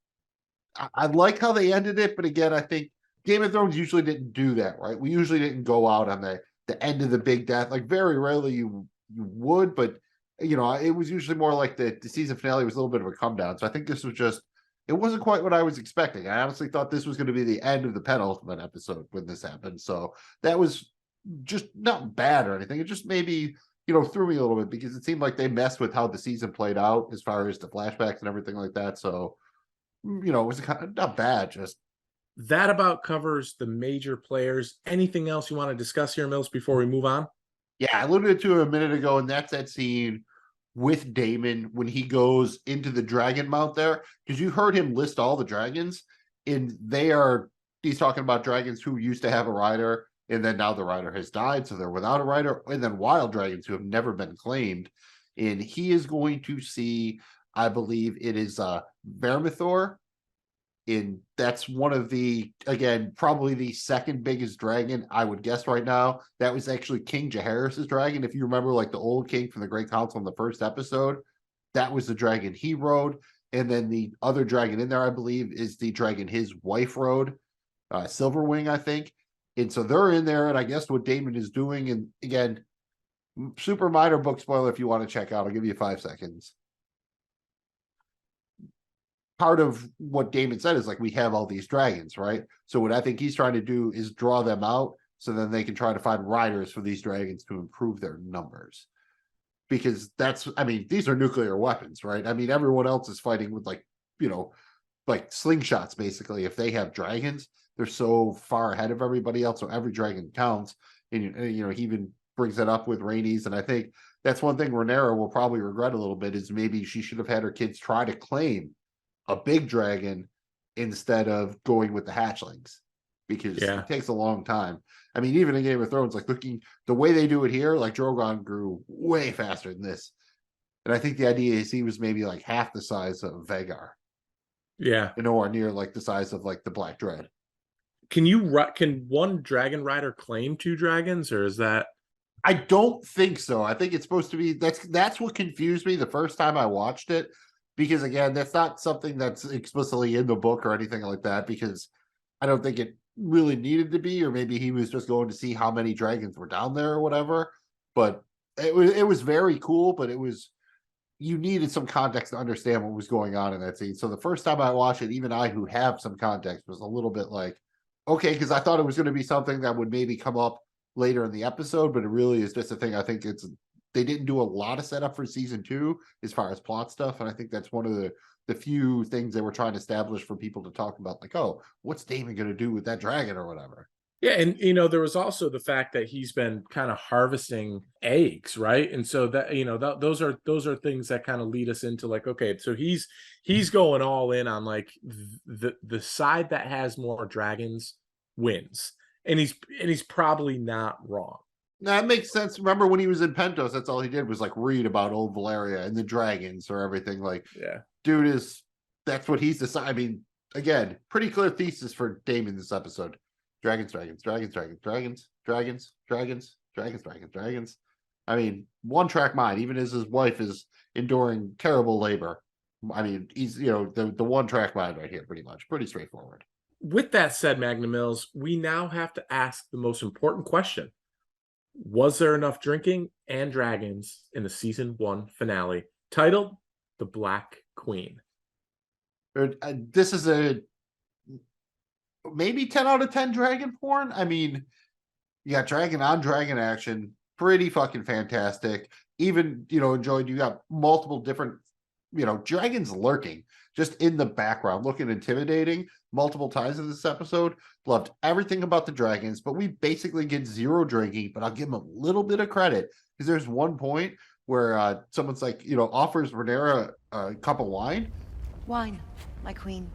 I like how they ended it, but again, I think Game of Thrones usually didn't do that, right? We usually didn't go out on the end of the big death. Like, very rarely you would, but it was usually more like the season finale was a little bit of a come down. So I think this was just, it wasn't quite what I was expecting. I honestly thought this was going to be the end of the penultimate episode when this happened. So that was just not bad or anything. It just maybe, threw me a little bit because it seemed like they messed with how the season played out as far as the flashbacks and everything like that. So, it was kind of not bad. Just that about covers the major players. Anything else you want to discuss here, Mills, before we move on? Yeah, I alluded to it a minute ago, and that's that scene with Damon when he goes into the dragon mount there, because you heard him list all the dragons, and he's talking about dragons who used to have a rider, and then now the rider has died, so they're without a rider, and then wild dragons who have never been claimed. and he is going to see, I believe it is Vermithor. And that's one of the, again, probably the second biggest dragon, I would guess right now. That was actually King Jaehaerys' dragon. If you remember, like the old king from the Great Council in the first episode, that was the dragon he rode. And then the other dragon in there, I believe, is the dragon his wife rode, Silverwing, I think. And so they're in there, and I guess what Damon is doing, and again, super minor book spoiler if you want to check out. I'll give you 5 seconds. Part of what Damon said is like, we have all these dragons, right? So what I think he's trying to do is draw them out so then they can try to find riders for these dragons to improve their numbers. Because that's, I mean, these are nuclear weapons, right? I mean, everyone else is fighting with like, you know, like slingshots, basically. If they have dragons, they're so far ahead of everybody else. So every dragon counts. And, you know, he even brings it up with Rhaenys. And I think that's one thing Renera will probably regret a little bit, is maybe she should have had her kids try to claim a big dragon instead of going with the hatchlings, because it takes a long time. I mean, even in Game of Thrones, like looking the way they do it here, like Drogon grew way faster than this. And I think the idea is he was maybe like half the size of Vhagar. Yeah. And nowhere near like the size of like the Black Dread. Can one dragon rider claim 2 dragons, or is that? I don't think so. I think it's supposed to be, that's what confused me the first time I watched it. Because again, that's not something that's explicitly in the book or anything like that, because I don't think it really needed to be, or maybe he was just going to see how many dragons were down there or whatever. But it was very cool, but you needed some context to understand what was going on in that scene. So the first time I watched it, even I, who have some context, was a little bit like, okay, because I thought it was going to be something that would maybe come up later in the episode, but it really is just a thing. I think they didn't do a lot of setup for season 2 as far as plot stuff. And I think that's one of the few things they were trying to establish for people to talk about, like, oh, what's Damon going to do with that dragon or whatever? Yeah. And, you know, there was also the fact that he's been kind of harvesting eggs, right? And so that, you know, those are things that kind of lead us into like, okay, so he's going all in on like the side that has more dragons wins. And he's probably not wrong. That makes sense. Remember when he was in Pentos, that's all he did was like read about old Valeria and the dragons or everything. Like, dude that's what he's decided. I mean, again, pretty clear thesis for Damon this episode. Dragons, dragons, dragons, dragons, dragons, dragons, dragons, dragons, dragons, dragons. I mean, one track mind, even as his wife is enduring terrible labor. I mean, he's, you know, the one track mind right here, pretty much. Pretty straightforward. With that said, Magnum Mills, we now have to ask the most important question. Was there enough drinking and dragons in the season 1 finale, titled The Black Queen? This is a maybe 10 out of 10 dragon porn. I mean, you got dragon on dragon action, pretty fucking fantastic. Even, you know, enjoyed, you got multiple different, you know, dragons lurking just in the background, looking intimidating multiple times in this episode. Loved everything about the dragons, but we basically get 0 drinking. But I'll give them a little bit of credit, because there's one point where someone's like, you know, offers Renera a cup of wine. Wine, my queen.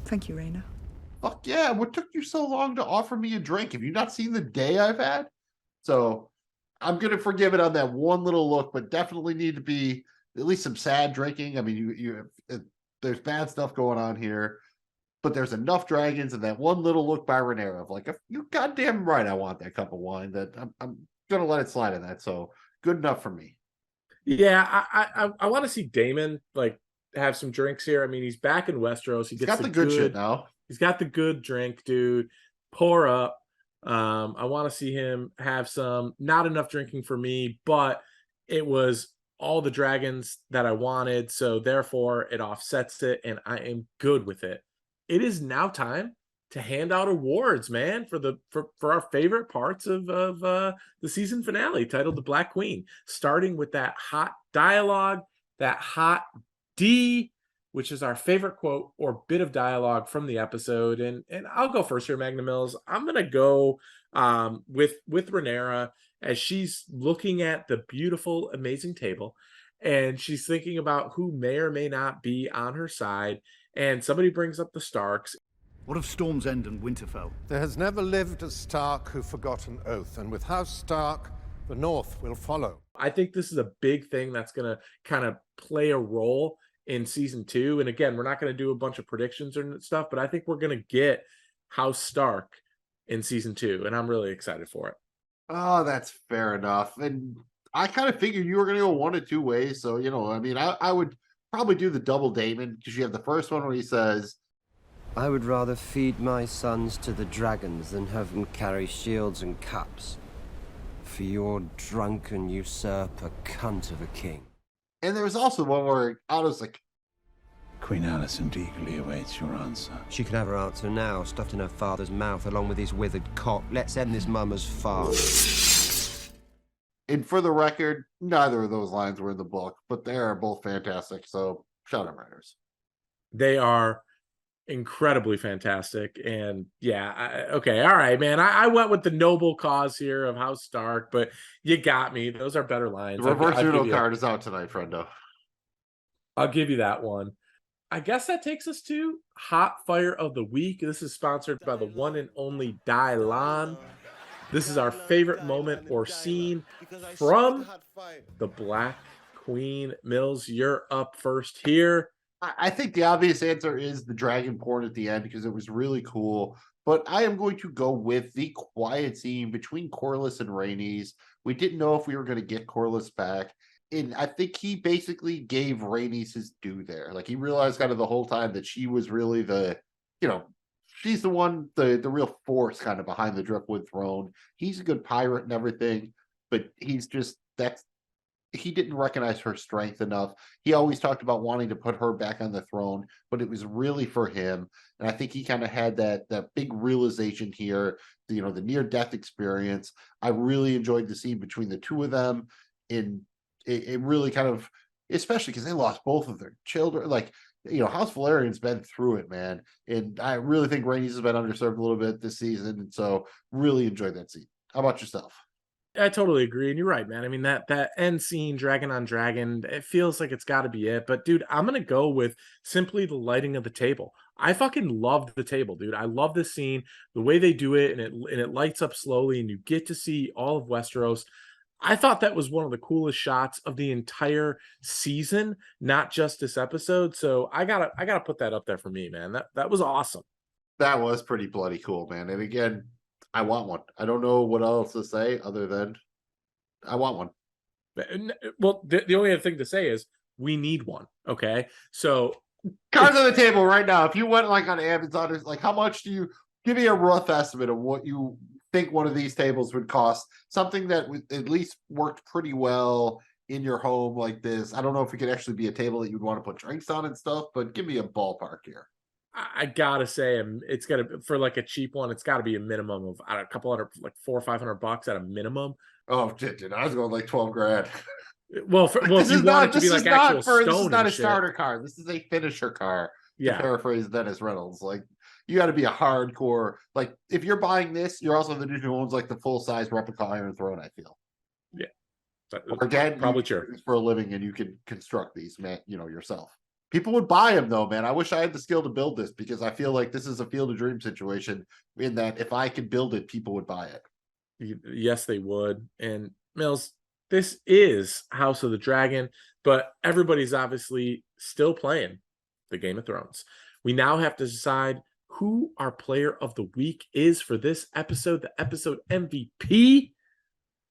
Thank you, Raina. Fuck yeah, what took you so long to offer me a drink? Have you not seen the day I've had? So I'm going to forgive it on that one little look, but definitely need to be at least some sad drinking. I mean, there's bad stuff going on here, but there's enough dragons, and that one little look by Renera of like, you goddamn right, I want that cup of wine, that I'm going to let it slide in that. So good enough for me. Yeah, I want to see Damon like have some drinks here. I mean, he's back in Westeros. He's got the good shit now. He's got the good drink, dude. Pour up. I want to see him have some. Not enough drinking for me, but it was all the dragons that I wanted, so therefore it offsets it, and I am good with it. It is now time to hand out awards, man, for our favorite parts of the season finale, titled The Black Queen, starting with that hot dialogue, that hot D, which is our favorite quote or bit of dialogue from the episode. And I'll go first here, Magnum Mills. I'm gonna go with Renera, as she's looking at the beautiful, amazing table, and she's thinking about who may or may not be on her side. And somebody brings up the Starks. What of Storm's End and Winterfell? There has never lived a Stark who forgot an oath, and with House Stark, The North will follow. I think this is a big thing that's going to kind of play a role in season 2. And again, we're not going to do a bunch of predictions or stuff, but I think we're going to get House Stark in season 2, and I'm really excited for it. Oh, that's fair enough. And I kind of figured you were going to go one of two ways. So, I mean, I would probably do the double Damon, because you have the first one where he says, I would rather feed my sons to the dragons than have them carry shields and cups. For your drunken usurper cunt of a king. and there was also one where Otto's like, Queen Alicent eagerly awaits your answer. She can have her answer now, stuffed in her father's mouth along with his withered cock. Let's end this mummer's farce. and for the record, neither of those lines were in the book, but they are both fantastic. So shout out writers. They are incredibly fantastic. And yeah, okay, all right, man. I went with the noble cause here of House Stark, but you got me. Those are better lines. The reverse I'll Uno give you- card is out tonight, friendo. I'll give you that one. I guess that takes us to Hot Fire of the Week. This is sponsored by the one and only Dylan. This is our favorite moment or scene from the Black Queen. Mills, you're up first here. I think the obvious answer is the dragon porn at the end because it was really cool. But I am going to go with the quiet scene between Corlys and Rhaenys. We didn't know if we were going to get Corlys back. And I think he basically gave Rhaenys his due there. Like, he realized kind of the whole time that she was really the, she's the one, the real force kind of behind the Driftwood throne. He's a good pirate and everything, but he's just, he didn't recognize her strength enough. He always talked about wanting to put her back on the throne, but it was really for him. And I think he kind of had that big realization here, the near-death experience. I really enjoyed the scene between the two of them. And it really kind of, especially because they lost both of their children. Like, House Valerian's been through it, man. And I really think Rhaenys has been underserved a little bit this season. And so really enjoyed that scene. How about yourself? I totally agree, and you're right, man. I mean, that end scene, dragon on dragon, it feels like it's got to be it. But dude, I'm gonna go with simply the lighting of the table. I fucking loved the table, dude. I love this scene, the way they do it, and it lights up slowly, and you get to see all of Westeros. I thought that was one of the coolest shots of the entire season, not just this episode. So I gotta put that up there for me, man. That was awesome. That was pretty bloody cool, man. And again, I want one. I don't know what else to say other than I want one. Well, the only other thing to say is we need one. Okay, so cards on the table right now. If you went like on Amazon, it's like, how much do you give me a rough estimate of what you think one of these tables would cost? Something that at least worked pretty well in your home like this. I don't know if it could actually be a table that you'd want to put drinks on and stuff, but give me a ballpark here. I gotta say, it's gotta, for like a cheap one, it's got to be a minimum of a couple hundred, like $400 or $500 at a minimum. Oh, dude, I was going like 12 grand. Well, if you want it to be like actual stone, this is not a shit. starter card. This is a finisher card. Yeah. To paraphrase Dennis Reynolds, like, you got to be a hardcore. Like, if you're buying this, you're also the dude who owns like the full size replica Iron Throne. I feel. Yeah. Or again, probably true for a living, and you can construct these, man. Yourself. People would buy them though, man. I wish I had the skill to build this because I feel like this is a Field of Dreams situation in that if I could build it, people would buy it. Yes, they would. And Mills, this is House of the Dragon, but everybody's obviously still playing the Game of Thrones. We now have to decide who our player of the week is for this episode, the episode MVP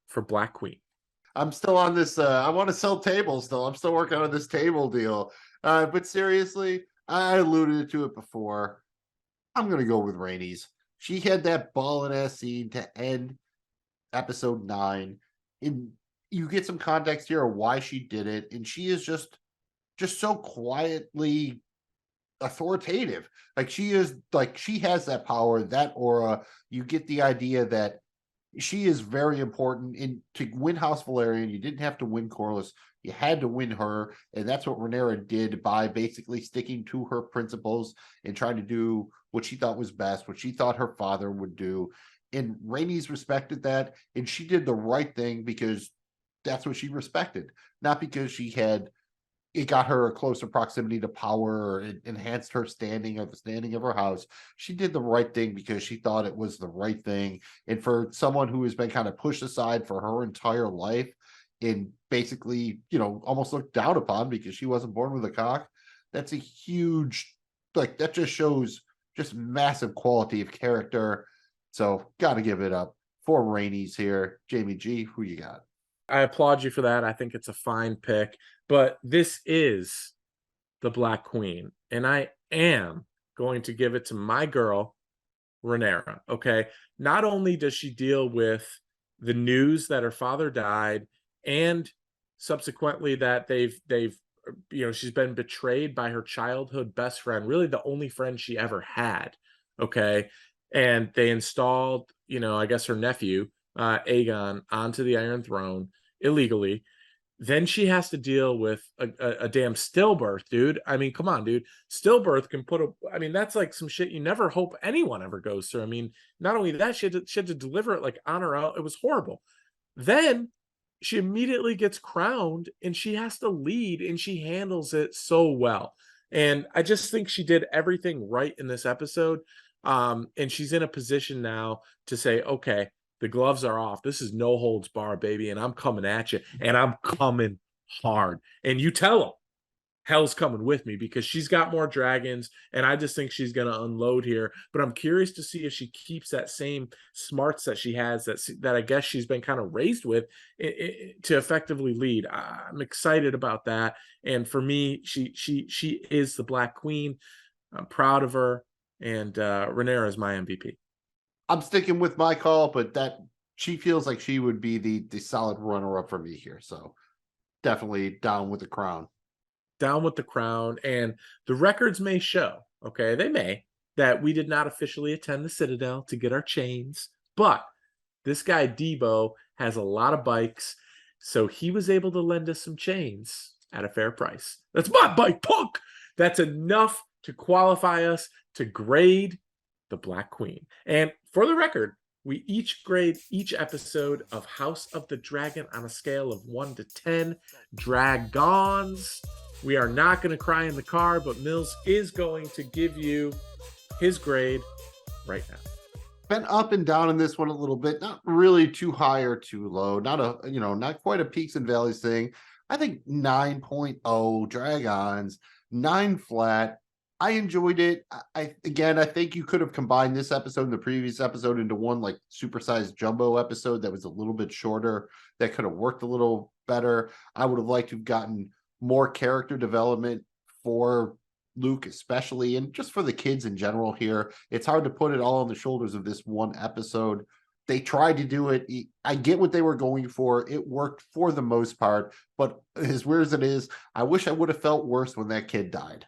for Black Queen. I'm still on this. I want to sell tables still. I'm still working on this table deal. But seriously, I alluded to it before. I'm going to go with Rhaenys. She had that ballin' ass scene to end episode 9. And you get some context here of why she did it. And she is just so quietly authoritative. Like, she has that power, that aura. You get the idea that she is very important. And to win House Valerian, you didn't have to win Corlys. You had to win her, and that's what Renera did by basically sticking to her principles and trying to do what she thought was best, what she thought her father would do. And Rhaenys respected that, and she did the right thing because that's what she respected, not because she had, it got her a closer proximity to power, or it enhanced her standing of the standing of her house. She did the right thing because she thought it was the right thing. And for someone who has been kind of pushed aside for her entire life and basically, almost looked down upon because she wasn't born with a cock, that's a huge, like, that just shows just massive quality of character. So got to give it up for Rainey's here. Jamie G, who you got? I applaud you for that. I think it's a fine pick, but this is the Black Queen, and I am going to give it to my girl, Renera. Okay. Not only does she deal with the news that her father died, and subsequently that they've she's been betrayed by her childhood best friend, really the only friend she ever had. Okay. And they installed, I guess her nephew, Aegon, onto the Iron Throne illegally. Then she has to deal with a damn stillbirth, dude. I mean, come on, dude. Stillbirth can that's like some shit you never hope anyone ever goes through. I mean, not only that, she had to deliver it like on her own. It was horrible. Then she immediately gets crowned and she has to lead, and she handles it so well. And I just think she did everything right in this episode. And she's in a position now to say, okay, the gloves are off. This is no holds bar, baby. And I'm coming at you, and I'm coming hard. And you tell them hell's coming with me, because she's got more dragons, and I just think she's going to unload here. But I'm curious to see if she keeps that same smarts that she has, that I guess she's been kind of raised with, to effectively lead. I'm excited about that. And for me, she is the Black Queen. I'm proud of her, and Renera is my MVP. I'm sticking with my call, but that she feels like she would be the solid runner-up for me here. So definitely down with the crown. Down with the crown. And the records may show, okay, they may, that we did not officially attend the Citadel to get our chains, but this guy Debo has a lot of bikes, so he was able to lend us some chains at a fair price. That's my bike, punk. That's enough to qualify us to grade the Black Queen. And for the record, we each grade each episode of House of the Dragon on a scale of 1 to 10 dragons. We are not going to cry in the car, but Mills is going to give you his grade right now. Been up and down in this one a little bit, not really too high or too low, not quite a peaks and valleys thing. I think 9.0 dragons, 9 flat. I enjoyed it. I think you could have combined this episode and the previous episode into one like supersized jumbo episode that was a little bit shorter, that could have worked a little better. I would have liked to have gotten more character development for Luke, especially, and just for the kids in general here. It's hard to put it all on the shoulders of this one episode. They tried to do it. I get what they were going for. It worked for the most part, but as weird as it is, I wish I would have felt worse when that kid died.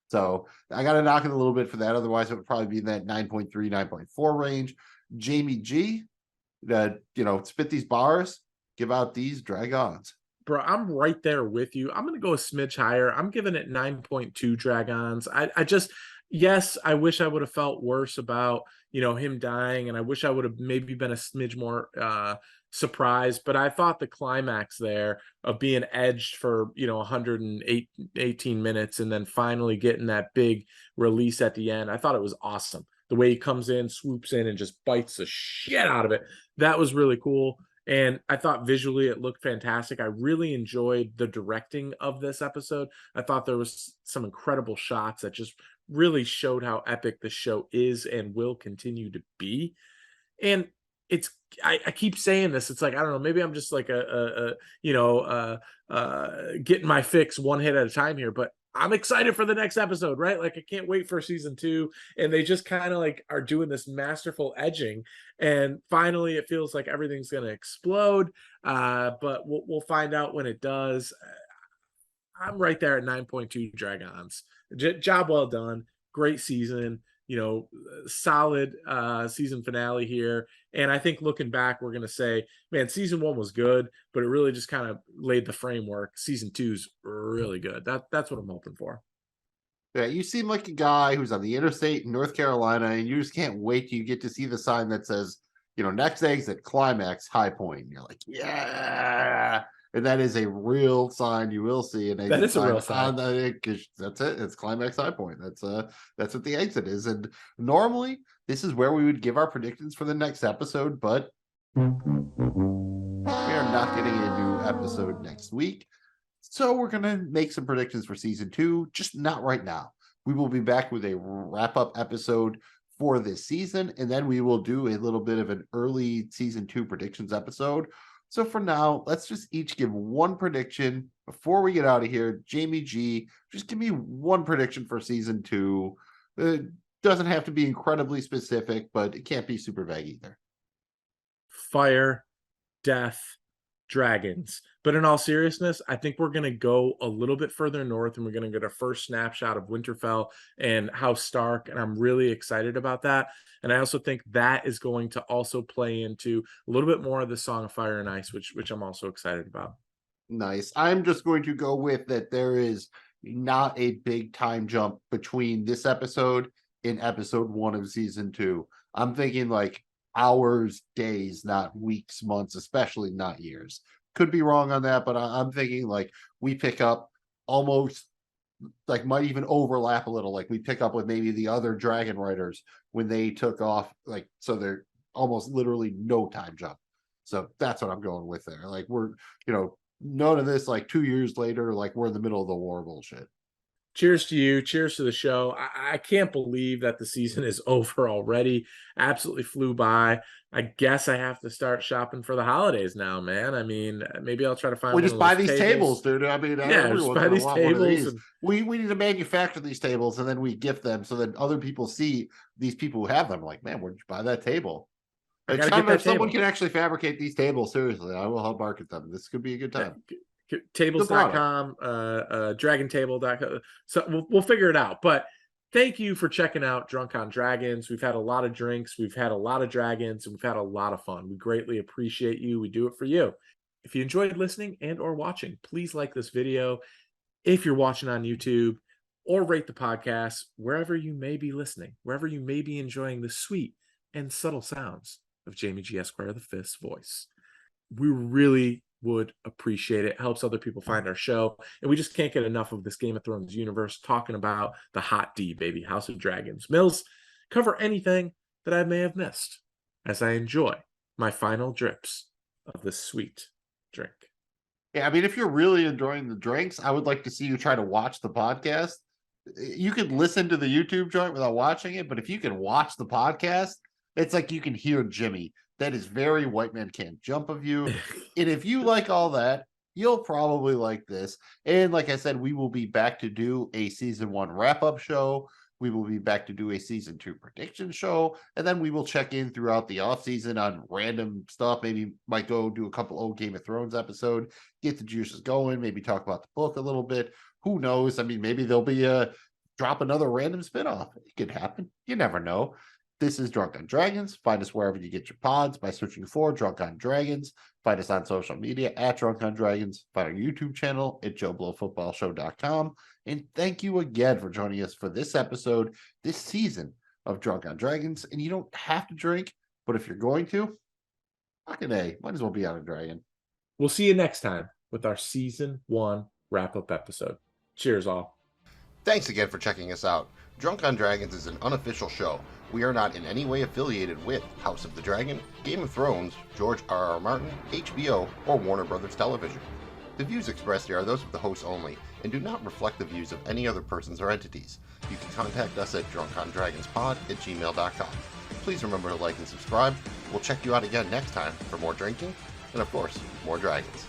So I got to knock it a little bit for that. Otherwise, it would probably be in that 9.3, 9.4 range. Jamie G, spit these bars, give out these dragons. Bro, I'm right there with you. I'm going to go a smidge higher. I'm giving it 9.2 dragons. Yes, I wish I would have felt worse about, him dying, and I wish I would have maybe been a smidge more surprised, but I thought the climax there of being edged for, 118 minutes and then finally getting that big release at the end, I thought it was awesome. The way he comes in, swoops in, and just bites the shit out of it. That was really cool. And I thought visually it looked fantastic. I really enjoyed the directing of this episode. I thought there was some incredible shots that just really showed how epic the show is and will continue to be. And I keep saying this. It's like, I don't know, maybe I'm just like getting my fix one hit at a time here, but I'm excited for the next episode, right? Like, I can't wait for season 2. And they just kind of like are doing this masterful edging. And finally, it feels like everything's going to explode. But we'll find out when it does. I'm right there at 9.2 dragons. Job well done. Great season. Solid season finale here. And I think looking back, we're going to say, man, season 1 was good, but it really just kind of laid the framework. Season 2's really good. That's what I'm hoping for. Yeah, you seem like a guy who's on the interstate in North Carolina, and you just can't wait till you get to see the sign that says, next exit, climax, high point. And you're like, yeah. And that is a real sign you will see. And that is a real sign. That's it. It's climax high point. That's what the exit is. And normally this is where we would give our predictions for the next episode, but we are not getting a new episode next week. So we're going to make some predictions for season 2, just not right now. We will be back with a wrap-up episode for this season, and then we will do a little bit of an early season 2 predictions episode. So for now, let's just each give one prediction before we get out of here. Jamie G, just give me one prediction for season 2. It doesn't have to be incredibly specific, but it can't be super vague either. Fire, death, dragons. But in all seriousness, I think we're going to go a little bit further north, and we're going to get a first snapshot of Winterfell and House Stark, and I'm really excited about that. And I also think that is going to also play into a little bit more of the Song of Fire and Ice, which I'm also excited about. Nice. I'm just going to go with that there is not a big time jump between this episode and episode 1 of season 2. I'm thinking like hours, days, not weeks, months, especially not years. Could be wrong on that, but I'm thinking like we pick up almost like might even overlap a little. Like we pick up with maybe the other dragon writers when they took off, like, so they're almost literally no time jump. So that's what I'm going with there. Like we're, none of this like 2 years later, like we're in the middle of the war bullshit. Cheers to you. Cheers to the show. I can't believe that the season is over already. Absolutely flew by. I guess I have to start shopping for the holidays now, man. I mean, maybe I'll try to find. We just buy these tables, dude. I mean, yeah, just buy these tables. And... We need to manufacture these tables and then we gift them so that other people see these people who have them. Like, man, where'd you buy that table? Like, if someone can actually fabricate these tables, seriously, I will help market them. This could be a good time. Tables.com, dragontable.com. So we'll figure it out. But thank you for checking out Drunk on Dragons. We've had a lot of drinks, we've had a lot of dragons, and we've had a lot of fun. We greatly appreciate you. We do it for you. If you enjoyed listening and or watching, please like this video if you're watching on YouTube, or rate the podcast wherever you may be listening, wherever you may be enjoying the sweet and subtle sounds of Jamie G. Esquire V's voice. We really would appreciate it. It helps other people find our show, and we just can't get enough of this Game of Thrones universe, talking about the hot D, baby, House of Dragons. Mills, cover anything that I may have missed as I enjoy my final drips of this sweet drink. Yeah, I mean, if you're really enjoying the drinks, I would like to see you try to watch the podcast. You could listen to the YouTube joint without watching it, but if you can watch the podcast, it's like you can hear Jimmy. That is very White Man Can't Jump of you. And if you like all that, you'll probably like this. And like I said, we will be back to do a season 1 wrap-up show. We will be back to do a season 2 prediction show. And then we will check in throughout the off-season on random stuff. Maybe might go do a couple old Game of Thrones episode, get the juices going, maybe talk about the book a little bit. Who knows? I mean, maybe there'll be drop another random spinoff. It could happen. You never know. This is Drunk on Dragons. Find us wherever you get your pods by searching for Drunk on Dragons. Find us on social media at Drunk on Dragons. Find our YouTube channel at JoeBlowFootballShow.com. And thank you again for joining us for this episode, this season of Drunk on Dragons. And you don't have to drink, but if you're going to, fucking A, might as well be on a dragon. We'll see you next time with our season 1 wrap-up episode. Cheers, all. Thanks again for checking us out. Drunk on Dragons is an unofficial show. We are not in any way affiliated with House of the Dragon, Game of Thrones, George R.R. Martin, HBO, or Warner Brothers Television. The views expressed here are those of the hosts only, and do not reflect the views of any other persons or entities. You can contact us at drunkondragonspod@gmail.com. Please remember to like and subscribe. We'll check you out again next time for more drinking, and of course, more dragons.